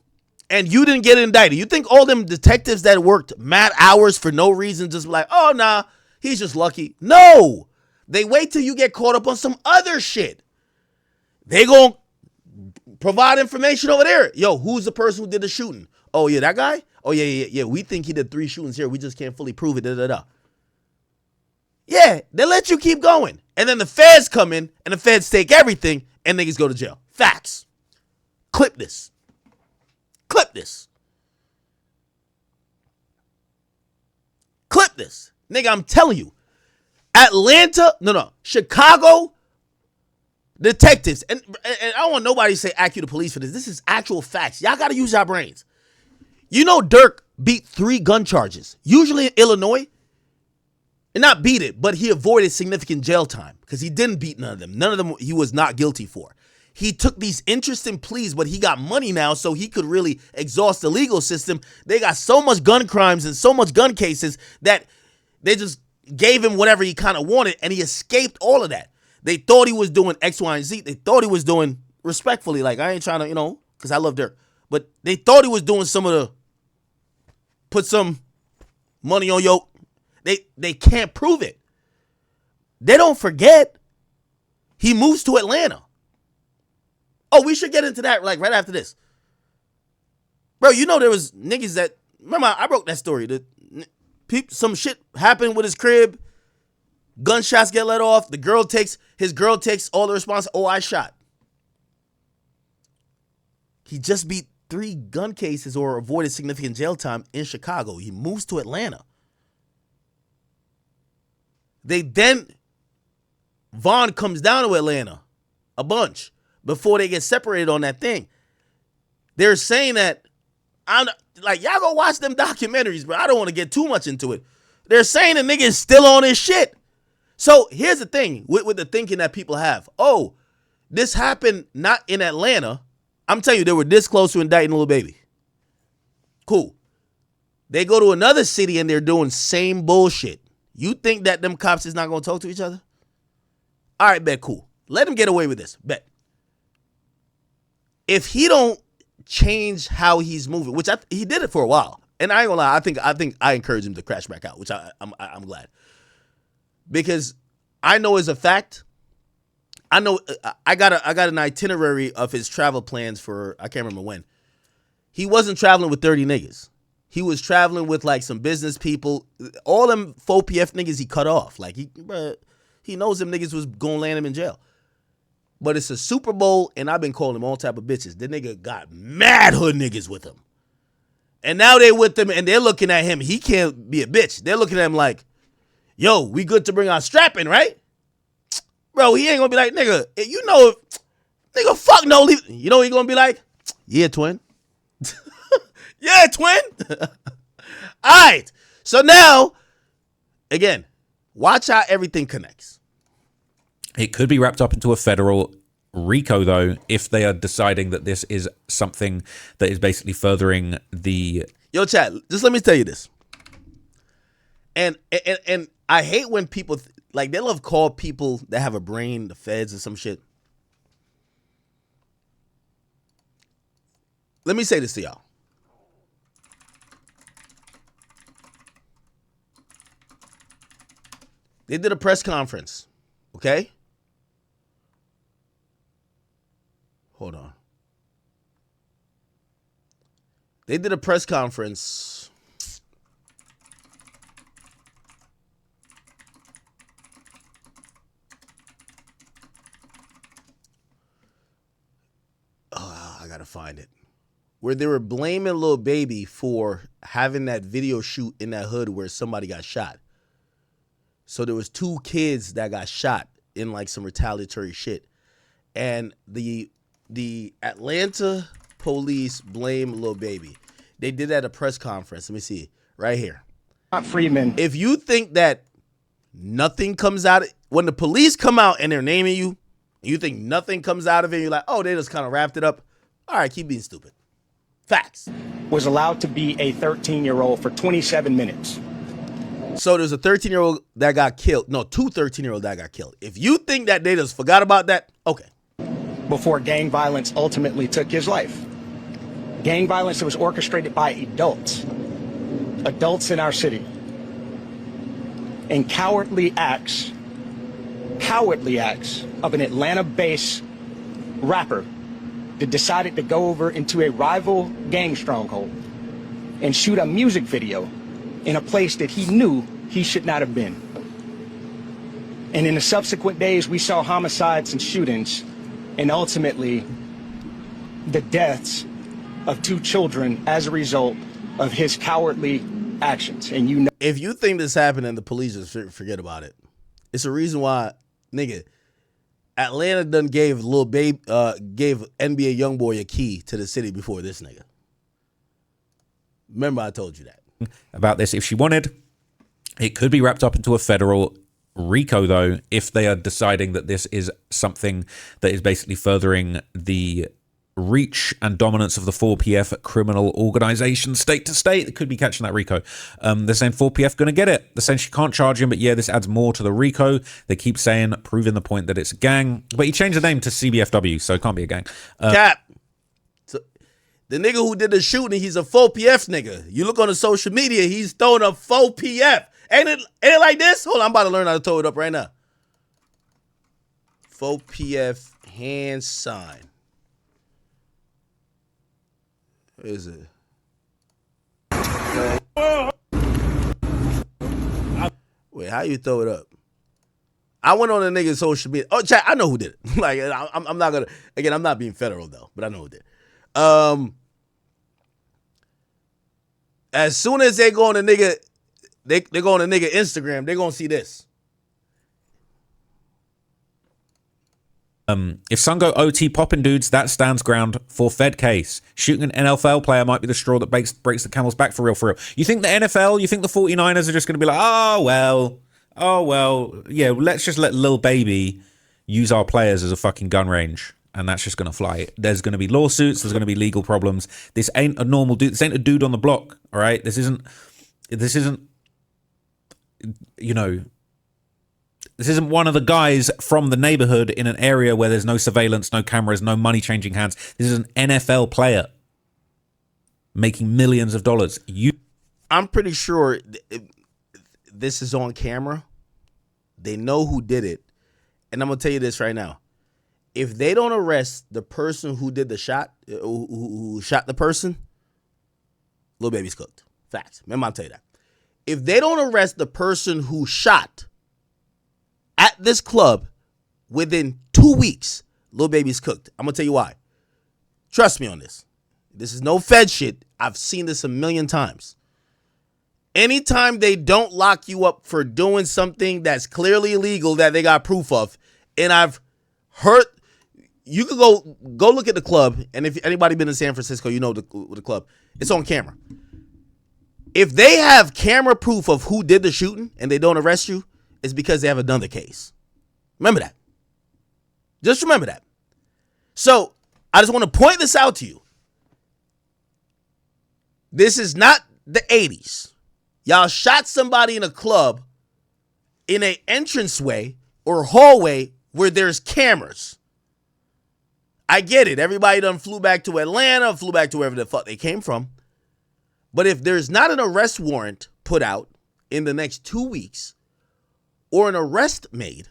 and you didn't get indicted, you think all them detectives that worked mad hours for no reason just be like, oh, nah, he's just lucky? No. They wait till you get caught up on some other shit. They gon' provide information over there. Yo, who's the person who did the shooting? Oh, yeah, that guy? Oh, yeah. We think he did 3 shootings here. We just can't fully prove it. Da-da-da. Yeah, they let you keep going. And then the feds come in, and the feds take everything, and niggas go to jail. Facts. Clip this. Clip this. Clip this. Nigga, I'm telling you. Chicago detectives, and I don't want nobody to say act you the police for this. This is actual facts. Y'all got to use your brains. You know Dirk beat 3 gun charges, usually in Illinois. And not beat it, but he avoided significant jail time because he didn't beat none of them. None of them he was not guilty for. He took these interesting pleas, but he got money now, so he could really exhaust the legal system. They got so much gun crimes and so much gun cases that they just gave him whatever he kind of wanted, and he escaped all of that. They thought he was doing X, Y, and Z. They thought he was doing, respectfully, like, I ain't trying to, because I love Dirk. But they thought he was doing some of the, put some money on your, they can't prove it. They don't forget. He moves to Atlanta. Oh, we should get into that, like, right after this. Bro, there was niggas that, remember, I broke that story. Some shit happened with his crib. Gunshots get let off. His girl takes all the response. Oh, I shot. He just beat 3 gun cases or avoided significant jail time in Chicago. He moves to Atlanta. Vaughn comes down to Atlanta a bunch before they get separated on that thing. They're saying that, y'all go watch them documentaries, but I don't want to get too much into it. They're saying the nigga is still on his shit. So here's the thing with the thinking that people have. Oh, this happened not in Atlanta. I'm telling you, they were this close to indicting Lil Baby. Cool. They go to another city and they're doing same bullshit. You think that them cops is not going to talk to each other? All right, bet, cool. Let him get away with this. Bet. If he don't change how he's moving, which he did it for a while, and I ain't gonna lie, I think I encourage him to crash back out, which I'm glad, because I know as a fact, I know I got an itinerary of his travel plans for, I can't remember when. He wasn't traveling with 30 niggas. He was traveling with like some business people. All them 4PF niggas he cut off. Like he knows them niggas was gonna land him in jail. But it's a Super Bowl, and I've been calling him all type of bitches. The nigga got mad hood niggas with him. And now they with him, and they're looking at him. He can't be a bitch. They're looking at him like, yo, we good to bring our strap in, right? Bro, he ain't gonna be like, nigga, nigga, fuck no. Leave. You know what he gonna be like? Yeah, twin. Yeah, twin. All right. So now, again, watch how everything connects. It could be wrapped up into a federal RICO, though, if they are deciding that this is something that is basically furthering the... Yo, chat, just let me tell you this. And I hate when people, they love call people that have a brain, the feds or some shit. Let me say this to y'all. They did a press conference, okay? Hold on. They did a press conference. Oh, I gotta find it. Where they were blaming Lil Baby for having that video shoot in that hood where somebody got shot. So there was 2 kids that got shot in like some retaliatory shit. And the Atlanta police blame Lil Baby. They did at a press conference. Let me see. Right here. Freeman. If you think that nothing comes out when the police come out and they're naming you, you think nothing comes out of it, you're like, oh, they just kind of wrapped it up. All right, keep being stupid. Facts. Was allowed to be a 13-year-old for 27 minutes. So there's a 13-year-old that got killed. No, two 13-year-olds that got killed. If you think that they just forgot about that, okay. Before gang violence ultimately took his life. Gang violence that was orchestrated by adults in our city. And cowardly acts of an Atlanta-based rapper that decided to go over into a rival gang stronghold and shoot a music video in a place that he knew he should not have been. And in the subsequent days, we saw homicides and shootings, and ultimately the deaths of 2 children as a result of his cowardly actions. And you know, if you think this happened and the police just forget about it, it's a reason why, nigga, Atlanta done gave Lil Baby, gave NBA YoungBoy a key to the city before this nigga. Remember I told you that. About this, if she wanted, it could be wrapped up into a federal RICO, though, if they are deciding that this is something that is basically furthering the reach and dominance of the 4PF criminal organization state to state. It could be catching that RICO. They're saying 4PF going to get it. They're saying she can't charge him, but yeah, this adds more to the RICO. They keep saying, proving the point that it's a gang. But he changed the name to CBFW, so it can't be a gang. Cap. So, the nigga who did the shooting, he's a 4PF nigga. You look on the social media, he's throwing a 4PF. Ain't it like this? Hold on, I'm about to learn how to throw it up right now. 4PF hand sign. Where is it? Wait, how you throw it up? I went on a nigga's social media. Oh, chat, I know who did it. Like, I'm not gonna. Again, I'm not being federal though, but I know who did it. As soon as they go on the nigga, they go on the nigga Instagram, they gonna see this. If some go OT popping dudes, that stands ground for Fed case. Shooting an NFL player might be the straw that breaks the camel's back for real. You think the NFL, you think the 49ers are just going to be like, oh, well, yeah, let's just let Lil Baby use our players as a fucking gun range. And that's just going to fly. There's going to be lawsuits. There's going to be legal problems. This ain't a normal dude. This ain't a dude on the block, all right? This isn't, you know, this isn't one of the guys from the neighborhood in an area where there's no surveillance, no cameras, no money changing hands. This is an NFL player making millions of dollars. I'm pretty sure this is on camera. They know who did it. And I'm going to tell you this right now. If they don't arrest the person who did the shot, who shot the person, Lil Baby's cooked. Facts. Remember, I'll tell you that. If they don't arrest the person who shot at this club within 2 weeks, Lil Baby's cooked. I'm going to tell you why. Trust me on this. This is no Fed shit. I've seen this a million times. Anytime they don't lock you up for doing something that's clearly illegal that they got proof of, and I've heard, you could go look at the club, and if anybody been in San Francisco, you know the club. It's on camera. If they have camera proof of who did the shooting and they don't arrest you, it's because they have another case. Remember that. Just remember that. So I just want to point this out to you. This is not the 80s. Y'all shot somebody in a club in an entranceway or hallway where there's cameras. I get it. Everybody done flew back to Atlanta, flew back to wherever the fuck they came from. But if there's not an arrest warrant put out in the next 2 weeks or an arrest made,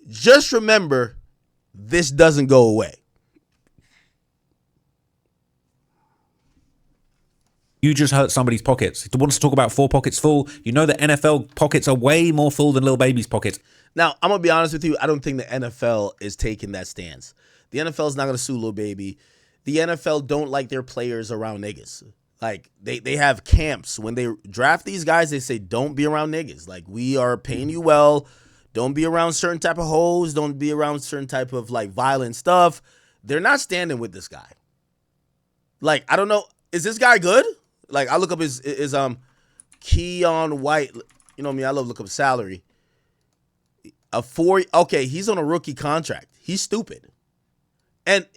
just remember this doesn't go away. You just hurt somebody's pockets. He wants to talk about 4 pockets full. You know the NFL pockets are way more full than Lil Baby's pockets. Now, I'm going to be honest with you. I don't think the NFL is taking that stance. The NFL is not going to sue Lil Baby. The NFL don't like their players around niggas. Like, they have camps. When they draft these guys, they say, don't be around niggas. Like, we are paying you well. Don't be around certain type of hoes. Don't be around certain type of, like, violent stuff. They're not standing with this guy. Like, I don't know. Is this guy good? like I look up his Keion White. You know me, I love look up salary. Okay, he's on a rookie contract. He's stupid. And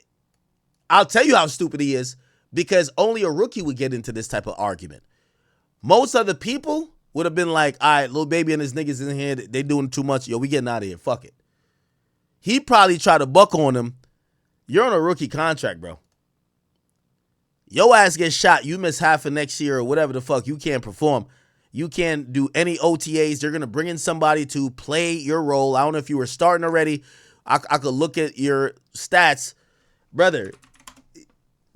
I'll tell you how stupid he is, because only a rookie would get into this type of argument. Most other people would have been like, all right, Lil Baby and his niggas in here, they doing too much. Yo, we getting out of here. Fuck it. He probably tried to buck on him. You're on a rookie contract, bro. Your ass gets shot. You miss half of next year or whatever the fuck. You can't perform. You can't do any OTAs. They're going to bring in somebody to play your role. I don't know if you were starting already. I could look at your stats. Brother,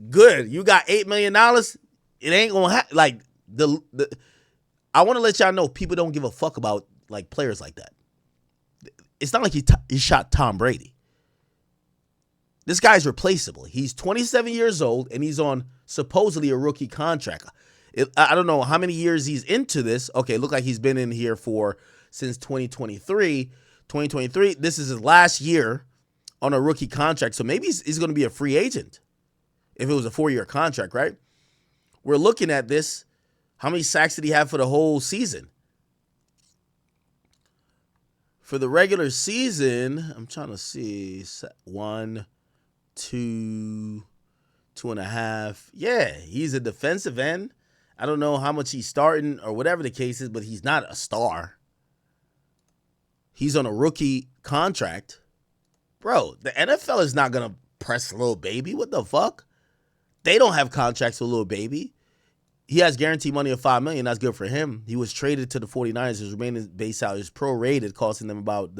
good. You got $8 million. It ain't going to happen. Like, I want to let y'all know people don't give a fuck about like players like that. It's not like he shot Tom Brady. This guy's replaceable. He's 27 years old, and he's on supposedly a rookie contract. I don't know how many years he's into this. Okay, look like he's been in here since 2023. 2023, this is his last year on a rookie contract, so maybe he's going to be a free agent if it was a 4-year contract, right? We're looking at this. How many sacks did he have for the whole season? For the regular season, I'm trying to see. 1, 2, 2.5. Yeah, he's a defensive end. I don't know how much he's starting or whatever the case is, but he's not a star. He's on a rookie contract. Bro, the NFL is not going to press Lil Baby. What the fuck? They don't have contracts with Lil Baby. He has guaranteed money of $5 million. That's good for him. He was traded to the 49ers. His remaining base salary is prorated, costing them about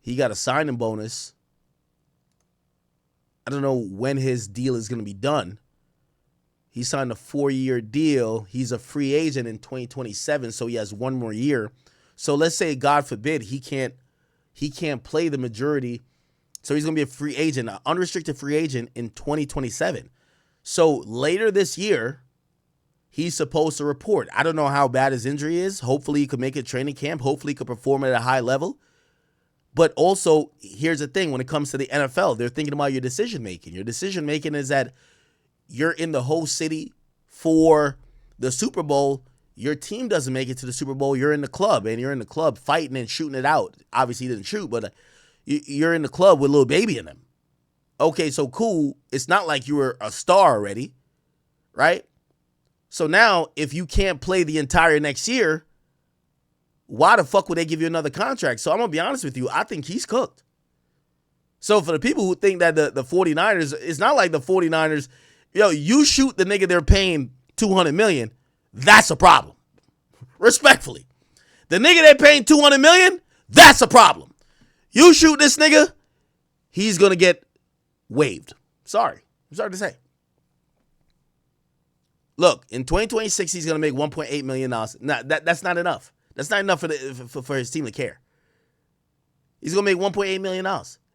He got a signing bonus. I don't know when his deal is going to be done. He signed a 4-year deal. He's a free agent in 2027, so he has 1 more year. So let's say, God forbid, he can't play the majority. So he's going to be a free agent, an unrestricted free agent in 2027. So later this year, he's supposed to report. I don't know how bad his injury is. Hopefully he could make it training camp. Hopefully he could perform at a high level. But also, here's the thing. When it comes to the NFL, they're thinking about your decision-making. Your decision-making is that you're in the whole city for the Super Bowl. Your team doesn't make it to the Super Bowl. You're in the club, and you're in the club fighting and shooting it out. Obviously, he didn't shoot, but you're in the club with Lil Baby in them. Okay, so cool. It's not like you were a star already, right? So now, if you can't play the entire next year, why the fuck would they give you another contract? So I'm going to be honest with you. I think he's cooked. So for the people who think that the 49ers, it's not like the 49ers, you shoot the nigga they're paying $200 million, that's a problem. Respectfully. The nigga they're paying $200 million, that's a problem. You shoot this nigga, he's going to get waived. Sorry. I'm sorry to say. Look, in 2026, he's going to make $1.8 million. Now, that's not enough. That's not enough for his team to care. He's going to make $1.8 million.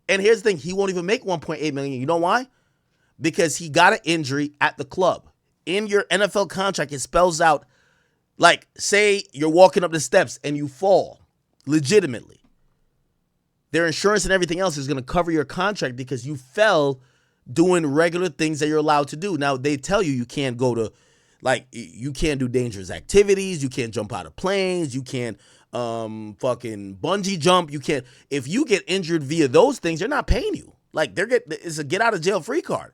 And here's the thing. He won't even make $1.8 million. You know why? Because he got an injury at the club. In your NFL contract, it spells out, like, say you're walking up the steps and you fall legitimately. Their insurance and everything else is going to cover your contract because you fell doing regular things that you're allowed to do. Now, they tell you can't go to, like, you can't do dangerous activities. You can't jump out of planes. You can't fucking bungee jump. You can't. If you get injured via those things, they're not paying you. Like, it's a get out of jail free card.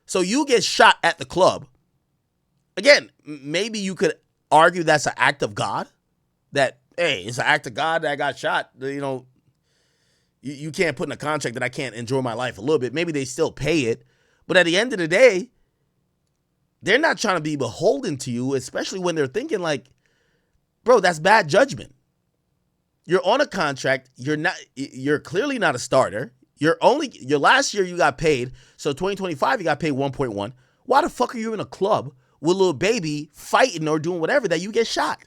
So you get shot at the club. Again, maybe you could argue that's an act of God. That, hey, it's an act of God that I got shot. You can't put in a contract that I can't enjoy my life a little bit. Maybe they still pay it. But at the end of the day, they're not trying to be beholden to you, especially when they're thinking like, bro, that's bad judgment. You're on a contract. You're clearly not a starter. Your last year you got paid. So 2025 you got paid 1.1. Why the fuck are you in a club with Lil Baby fighting or doing whatever that you get shot?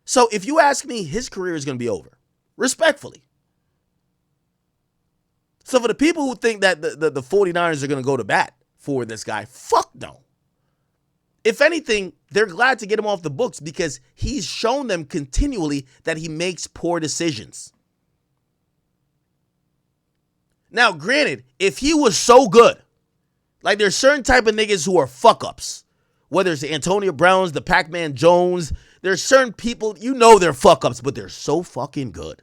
So if you ask me, his career is going to be over. Respectfully. So for the people who think that the 49ers are going to go to bat for this guy, fuck no. If anything, they're glad to get him off the books because he's shown them continually that he makes poor decisions. Now, granted, if he was so good, like there's certain type of niggas who are fuck-ups, Whether it's the Antonio Browns, the Pac-Man Jones, there's certain people, you know they're fuck-ups, but they're so fucking good.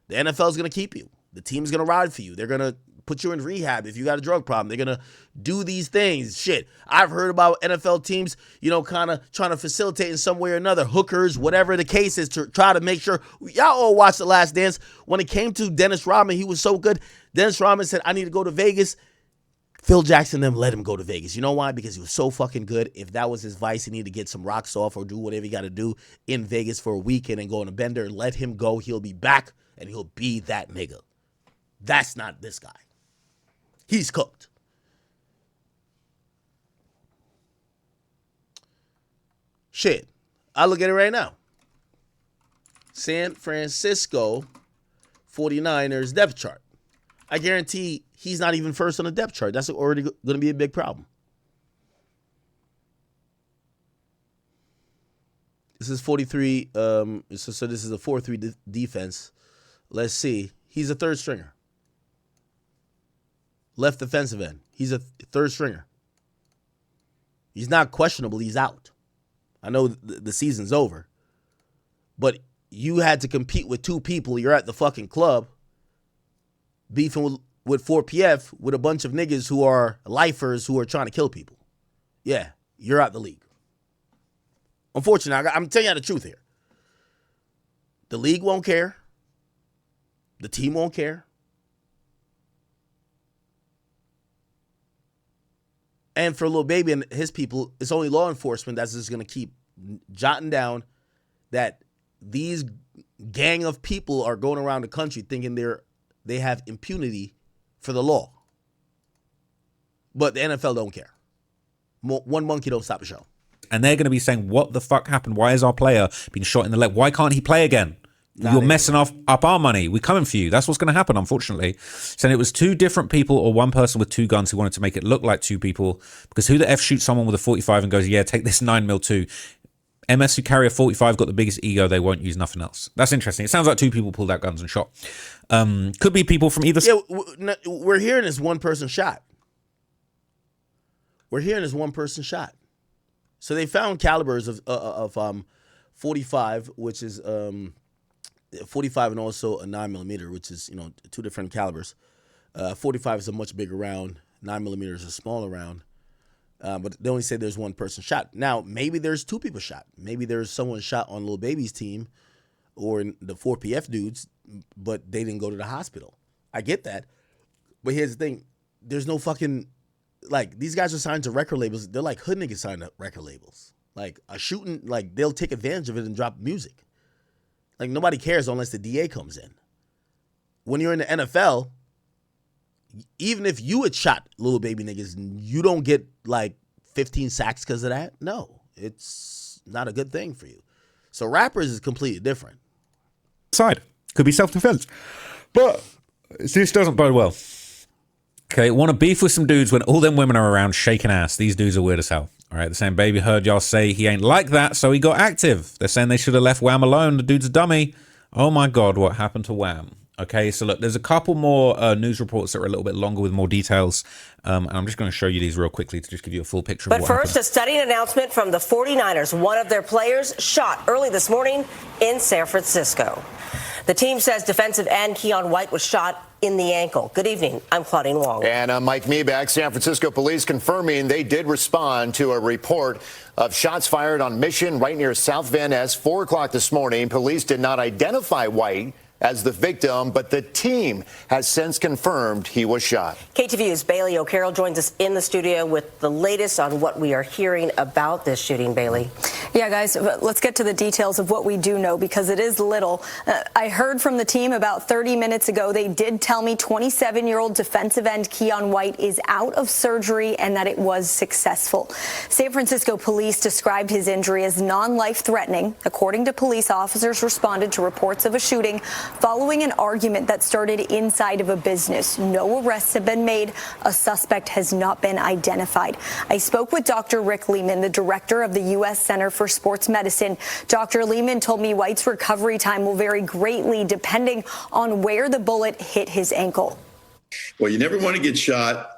The NFL's going to keep you. The team's going to ride for you. They're going to put you in rehab if you got a drug problem. They're going to do these things. Shit, I've heard about NFL teams, kind of trying to facilitate in some way or another, hookers, whatever the case is, to try to make sure. Y'all all watched The Last Dance. When it came to Dennis Rodman, he was so good. Dennis Rodman said, I need to go to Vegas. Phil Jackson them let him go to Vegas. You know why? Because he was so fucking good. If that was his vice, he needed to get some rocks off or do whatever he got to do in Vegas for a weekend and go on a bender and let him go. He'll be back and he'll be that nigga. That's not this guy. He's cooked. Shit. I look at it right now. San Francisco 49ers depth chart. I guarantee he's not even first on the depth chart. That's already going to be a big problem. This is 43. So this is a 4-3 defense. Let's see. He's a third stringer. Left defensive end. He's a third stringer. He's not questionable. He's out. I know the season's over. But you had to compete with two people. You're at the fucking club beefing with 4PF with a bunch of niggas who are lifers who are trying to kill people. Yeah, you're out the league. Unfortunately, I'm telling you the truth here. The league won't care. The team won't care. And for Lil Baby and his people, it's only law enforcement that's just going to keep jotting down that these gang of people are going around the country thinking they have impunity for the law. But the NFL don't care. One monkey don't stop a show. And they're going to be saying, what the fuck happened? Why is our player being shot in the leg? Why can't he play again? You're messing up our money. We're coming for you. That's what's going to happen, unfortunately. So it was two different people or one person with two guns who wanted to make it look like two people. Because who the F shoots someone with a 45 and goes, yeah, take this 9mm too. MS who carry a 45 got the biggest ego. They won't use nothing else. That's interesting. It sounds like two people pulled out guns and shot. Could be people from either side. Yeah, we're hearing this one person shot. We're hearing this one person shot. So they found calibers of 45, which is 45 and also a 9mm, which is, two different calibers. 45 is a much bigger round. 9mm is a smaller round. But they only say there's one person shot. Now, maybe there's two people shot. Maybe there's someone shot on Lil Baby's team or the 4PF dudes, but they didn't go to the hospital. I get that. But here's the thing. There's no fucking, these guys are signed to record labels. They're like hood niggas signed to record labels. Like, a shooting, they'll take advantage of it and drop music. Like, nobody cares unless the DA comes in. When you're in the NFL, even if you had shot Lil Baby niggas, you don't get 15 sacks because of that. No, it's not a good thing for you. So rappers is completely different. Side could be self-defense, but this doesn't bode well. Okay, want to beef with some dudes when all them women are around shaking ass. These dudes are weird as hell. All right, they're saying Baby heard y'all say he ain't like that, so he got active. They're saying they should have left Wham alone. The dude's a dummy. Oh my God, what happened to Wham? Okay, so look, there's a couple more news reports that are a little bit longer with more details. And I'm just going to show you these real quickly to just give you a full picture of what happened. But first, a stunning announcement from the 49ers. One of their players shot early this morning in San Francisco. The team says defensive end Keion White was shot in the ankle. Good evening. I'm Claudine Wong. And I'm Mike Meeback. San Francisco police confirming they did respond to a report of shots fired on Mission right near South Van Ness. 4 o'clock this morning. Police did not identify White as the victim, but the team has since confirmed he was shot. KTVU's Bailey O'Carroll joins us in the studio with the latest on what we are hearing about this shooting. Bailey. Yeah, guys, let's get to the details of what we do know, because it is little. I heard from the team about 30 minutes ago. They did tell me 27-year-old defensive end Keion White is out of surgery and that it was successful. San Francisco police described his injury as non-life-threatening. According to police, officers responded to reports of a shooting following an argument that started inside of a business. No arrests have been made. A suspect has not been identified. I spoke with Dr. Rick Lehman, the director of the U.S. Center for Sports Medicine. Dr. Lehman told me White's recovery time will vary greatly depending on where the bullet hit his ankle. Well, you never want to get shot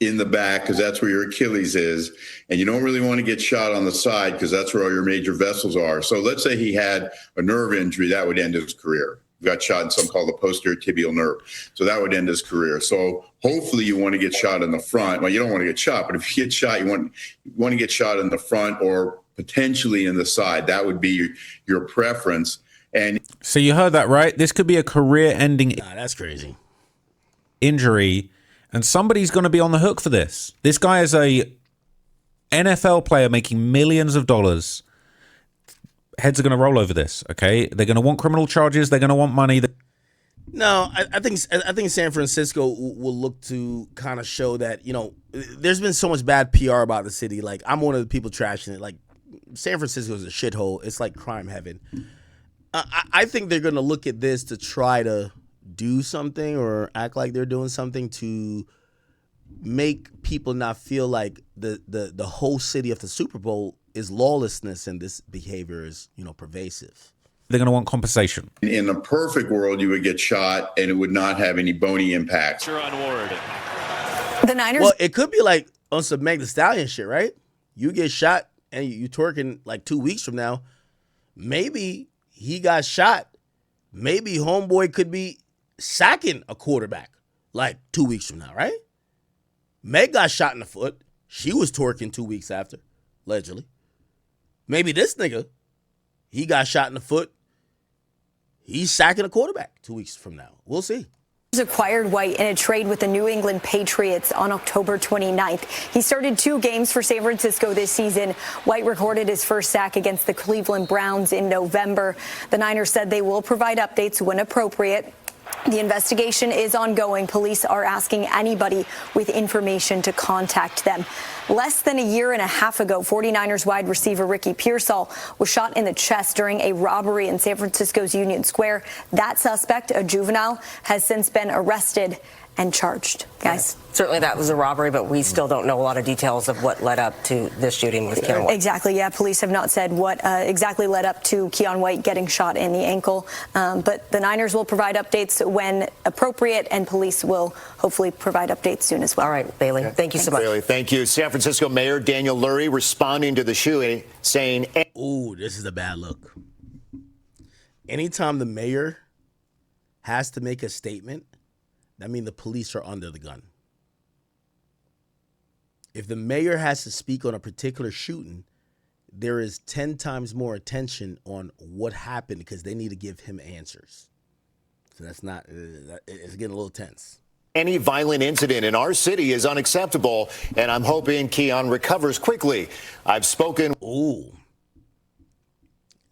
in the back because that's where your Achilles is. And you don't really want to get shot on the side because that's where all your major vessels are. So let's say he had a nerve injury, that would end his career. He got shot in something called the posterior tibial nerve. So that would end his career. So hopefully you want to get shot in the front. Well, you don't want to get shot, but if you get shot, you want to get shot in the front or potentially in the side. That would be your preference. And so you heard that, right? This could be a career-ending that's crazy injury, and somebody's going to be on the hook for this. This guy is a NFL player making millions of dollars. Heads are going to roll over this, okay? They're going to want criminal charges. They're going to want money. No, I think San Francisco will look to kind of show that, you know, there's been so much bad PR about the city. Like, I'm one of the people trashing it. Like, San Francisco is a shithole. It's like crime heaven. I think they're going to look at this to try to do something or act like they're doing something to make people not feel like the whole city of the Super Bowl is lawlessness and this behavior is, you know, pervasive. They're going to want compensation. In a perfect world, you would get shot and it would not have any bony impacts. The Niners. Well, it could be like on some Meg Thee Stallion shit, right? You get shot and you twerking like 2 weeks from now. Maybe he got shot. Maybe homeboy could be sacking a quarterback like 2 weeks from now, right? Meg got shot in the foot. She was twerking 2 weeks after, allegedly. Maybe this nigga, he got shot in the foot. He's sacking a quarterback 2 weeks from now. We'll see. Acquired White in a trade with the New England Patriots on October 29th. He started 2 games for San Francisco this season. White recorded his first sack against the Cleveland Browns in November. The Niners said they will provide updates when appropriate. The investigation is ongoing. Police are asking anybody with information to contact them. Less than a year and a half ago, 49ers wide receiver Ricky Pearsall was shot in the chest during a robbery in San Francisco's Union Square. That suspect, a juvenile, has since been arrested and charged. Guys. Certainly that was a robbery, but we still don't know a lot of details of what led up to this shooting with Keion White. Exactly, yeah. Police have not said what exactly led up to Keion White getting shot in the ankle. But the Niners will provide updates when appropriate, and police will hopefully provide updates soon as well. All right, Bailey. Thank you so much. Bailey, thank you. San Francisco Mayor Daniel Lurie responding to the shooting, saying, ooh, this is a bad look. Anytime the mayor has to make a statement, that means the police are under the gun. If the mayor has to speak on a particular shooting, there is 10 times more attention on what happened because they need to give him answers. So that's not, it's getting a little tense. any violent incident in our city is unacceptable, and I'm hoping Keion recovers quickly. I've spoken. Ooh.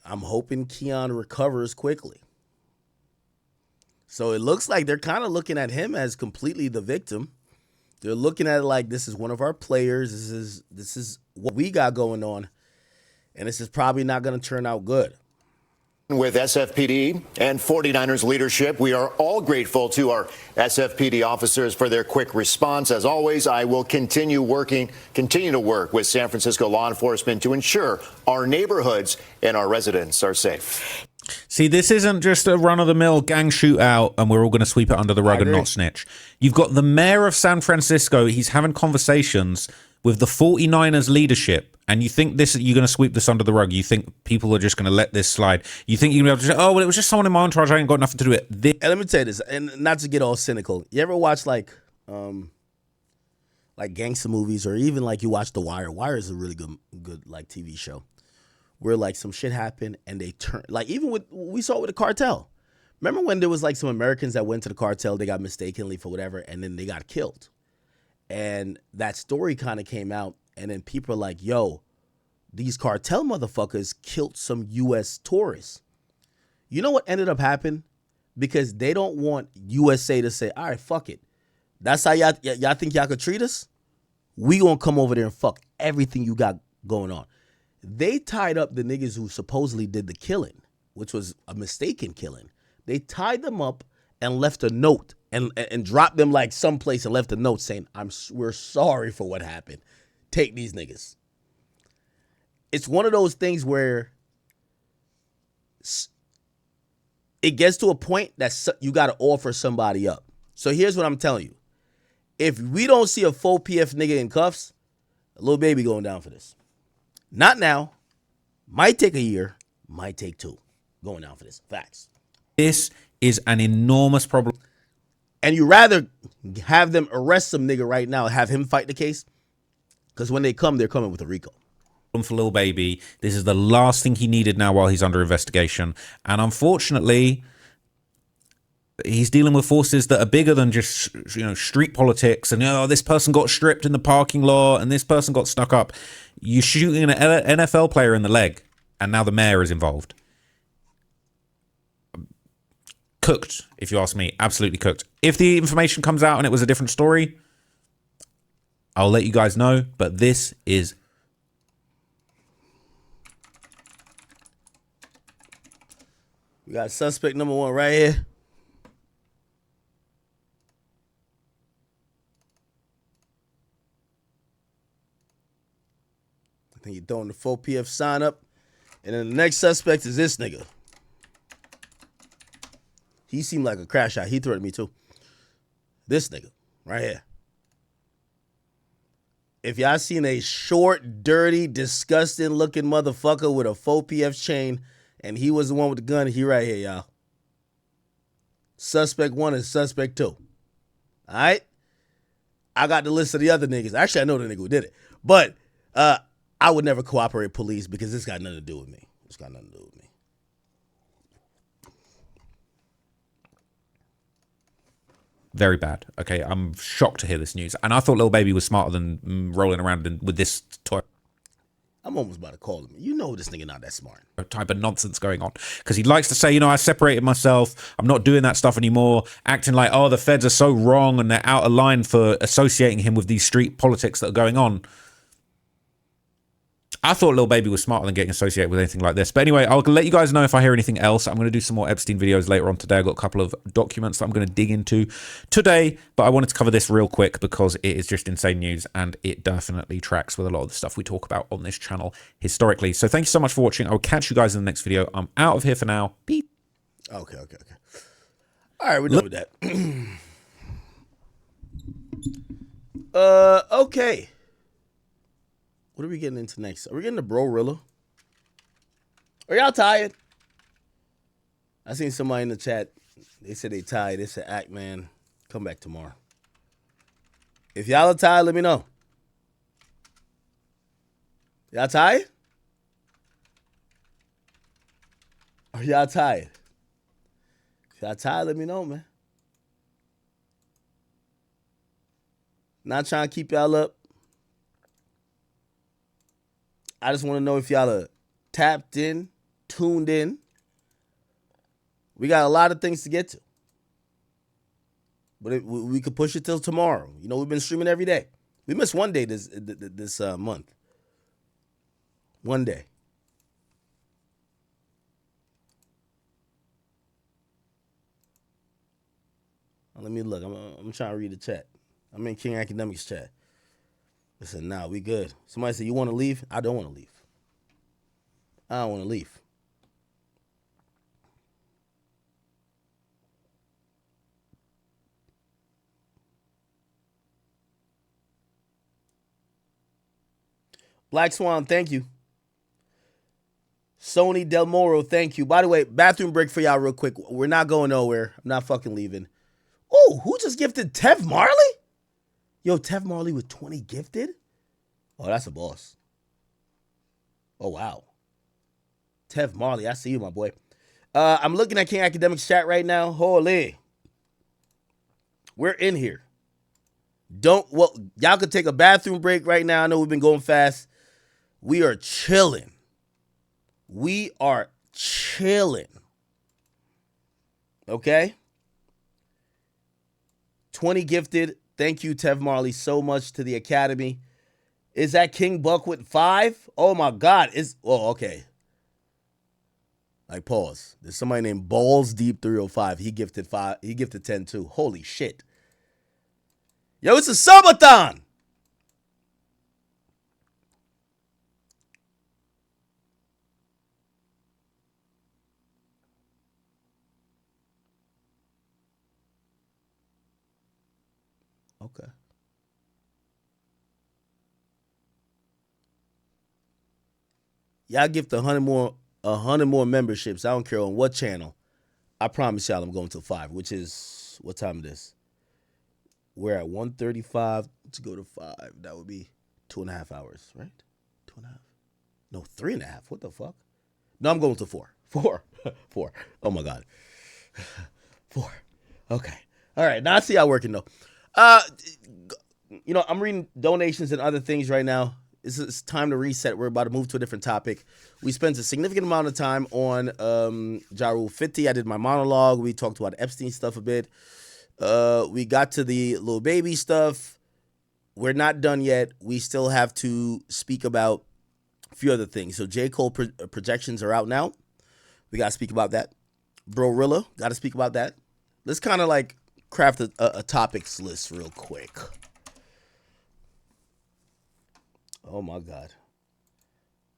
I'm hoping Keion recovers quickly. So it looks like they're kind of looking at him as completely the victim. They're looking at it like this is one of our players. This is what we got going on. And this is probably not going to turn out good. With SFPD and 49ers leadership, we are all grateful to our SFPD officers for their quick response. As always, I will continue to work with San Francisco law enforcement to ensure our neighborhoods and our residents are safe. See, this isn't just a run-of-the-mill gang shootout and we're all going to sweep it under the rug and not snitch. You've got the mayor of San Francisco. He's having conversations with the 49ers leadership. And you think you're going to sweep this under the rug. You think people are just going to let this slide. You think you're going to be able to say, oh, well, it was just someone in my entourage. I ain't got nothing to do with it. And let me tell you this, and not to get all cynical. You ever watch like gangster movies, or even like you watch The Wire? Wire is a really good like TV show where like some shit happened and they turn, like even we saw it with the cartel. Remember when there was like some Americans that went to the cartel, they got mistakenly for whatever, and then they got killed. And that story kind of came out. And then people are like, yo, these cartel motherfuckers killed some U.S. tourists. You know what ended up happening? Because they don't want USA to say, all right, fuck it. That's how y'all think y'all could treat us? We gonna come over there and fuck everything you got going on. They tied up the niggas who supposedly did the killing, which was a mistaken killing. They tied them up and left a note and dropped them like someplace and left a note saying, we're sorry for what happened. Take these niggas. It's one of those things where it gets to a point that you got to offer somebody up. So here's what I'm telling you. If we don't see a full PF nigga in cuffs, Lil Baby going down for this. Not now. Might take a year. Might take 2. Going down for this. Facts. This is an enormous problem. And you rather have them arrest some nigga right now and have him fight the case? Because when they come, they're coming with a RICO. For Lil Baby, this is the last thing he needed now while he's under investigation. And unfortunately, he's dealing with forces that are bigger than just, street politics and, this person got stripped in the parking lot and this person got stuck up. You're shooting an NFL player in the leg and now the mayor is involved. Cooked, if you ask me. Absolutely cooked. If the information comes out and it was a different story, I'll let you guys know. But this is... We got suspect number 1 right here. I think you're throwing the 4 PF sign up. And then the next suspect is this nigga. He seemed like a crash out. He threatened me too. This nigga right here. If y'all seen a short, dirty, disgusting looking motherfucker with a 4 PF chain and he was the one with the gun, he right here, y'all. Suspect 1 and suspect 2. All right? I got the list of the other niggas. Actually, I know the nigga who did it. But I would never cooperate with police because this got nothing to do with me. It's got nothing to do with me. Very bad. Okay, I'm shocked to hear this news. And I thought Lil Baby was smarter than rolling around with this toy. I'm almost about to call him. You know this nigga not that smart. Type of nonsense going on. Because he likes to say, I separated myself. I'm not doing that stuff anymore. Acting like, the feds are so wrong and they're out of line for associating him with these street politics that are going on. I thought Lil Baby was smarter than getting associated with anything like this. But anyway, I'll let you guys know if I hear anything else. I'm going to do some more Epstein videos later on today. I've got a couple of documents that I'm going to dig into today. But I wanted to cover this real quick because it is just insane news. And it definitely tracks with a lot of the stuff we talk about on this channel historically. So thank you so much for watching. I'll catch you guys in the next video. I'm out of here for now. Beep. Okay. All right, we're done with that. Okay. What are we getting into next? Are we getting to Bro-Rilla? Are y'all tired? I seen somebody in the chat. They said they tired. They said, Act, man, come back tomorrow. If y'all are tired, let me know. Y'all tired? Are y'all tired? If y'all tired, let me know, man. Not trying to keep y'all up. I just want to know if y'all are tapped in, tuned in. We got a lot of things to get to. But we could push it till tomorrow. We've been streaming every day. We missed one day this month. One day. Let me look. I'm trying to read the chat. I'm in King Akademiks chat. Listen, nah, we good. Somebody said, you want to leave? I don't want to leave. I don't want to leave. Black Swan, thank you. Sony Del Moro, thank you. By the way, bathroom break for y'all real quick. We're not going nowhere. I'm not fucking leaving. Oh, who just gifted Tev Marley? Yo, Tev Marley with 20 gifted? Oh, that's a boss. Oh, wow. Tev Marley, I see you, my boy. I'm looking at King Akademiks chat right now. Holy. We're in here. Y'all could take a bathroom break right now. I know we've been going fast. We are chilling. We are chilling. Okay? 20 gifted. Thank you, Tev Marley, so much to the Academy. Is that King Buck with 5? Oh, my God. Okay. Like, pause. There's somebody named Balls Deep 305. He gifted 5. He gifted 10, too. Holy shit. Yo, it's a subathon. Okay. y'all gift 100 more memberships. I don't care on what channel. I promise y'all I'm going to 5, which is what time it is. We're at 1:35 to go to 5. That would be 2.5 hours, right? 2.5. No, 3.5. What the fuck? No, I'm going to 4. 4. 4. Oh my God. 4. Okay. All right. Now I see y'all working though. I'm reading donations and other things right now. It's time to reset. We're about to move to a different topic. We spent a significant amount of time on Ja Rule 50. I did my monologue. We talked about Epstein stuff a bit. We got to the Lil Baby stuff. We're not done yet. We still have to speak about a few other things. So J. Cole projections are out now. We got to speak about that. Brorilla, got to speak about that. Let's kind of like craft a topics list real quick. Oh my God.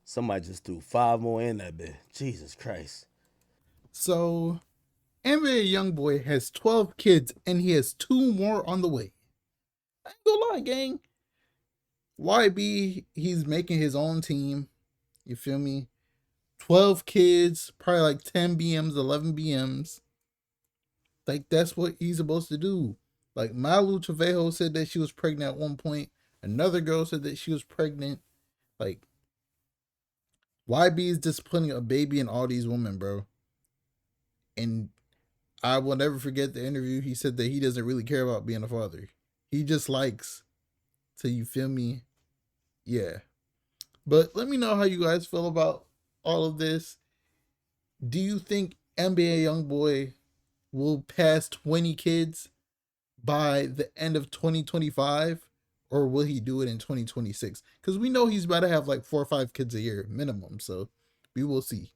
Somebody just threw 5 more in that bit. Jesus Christ. So, NBA YoungBoy has 12 kids and he has 2 more on the way. I ain't gonna lie, gang. YB, he's making his own team. You feel me? 12 kids, probably like 10 BMs, 11 BMs. Like, that's what he's supposed to do. Like, Malu Trevejo said that she was pregnant at one point. Another girl said that she was pregnant. Like, YB is disciplining a baby and all these women, bro. And I will never forget the interview. He said that he doesn't really care about being a father. He just likes to, you feel me? Yeah. But let me know how you guys feel about all of this. Do you think NBA YoungBoy will pass 20 kids by the end of 2025? Or will he do it in 2026? Because we know he's about to have like 4 or 5 kids a year minimum. So we will see.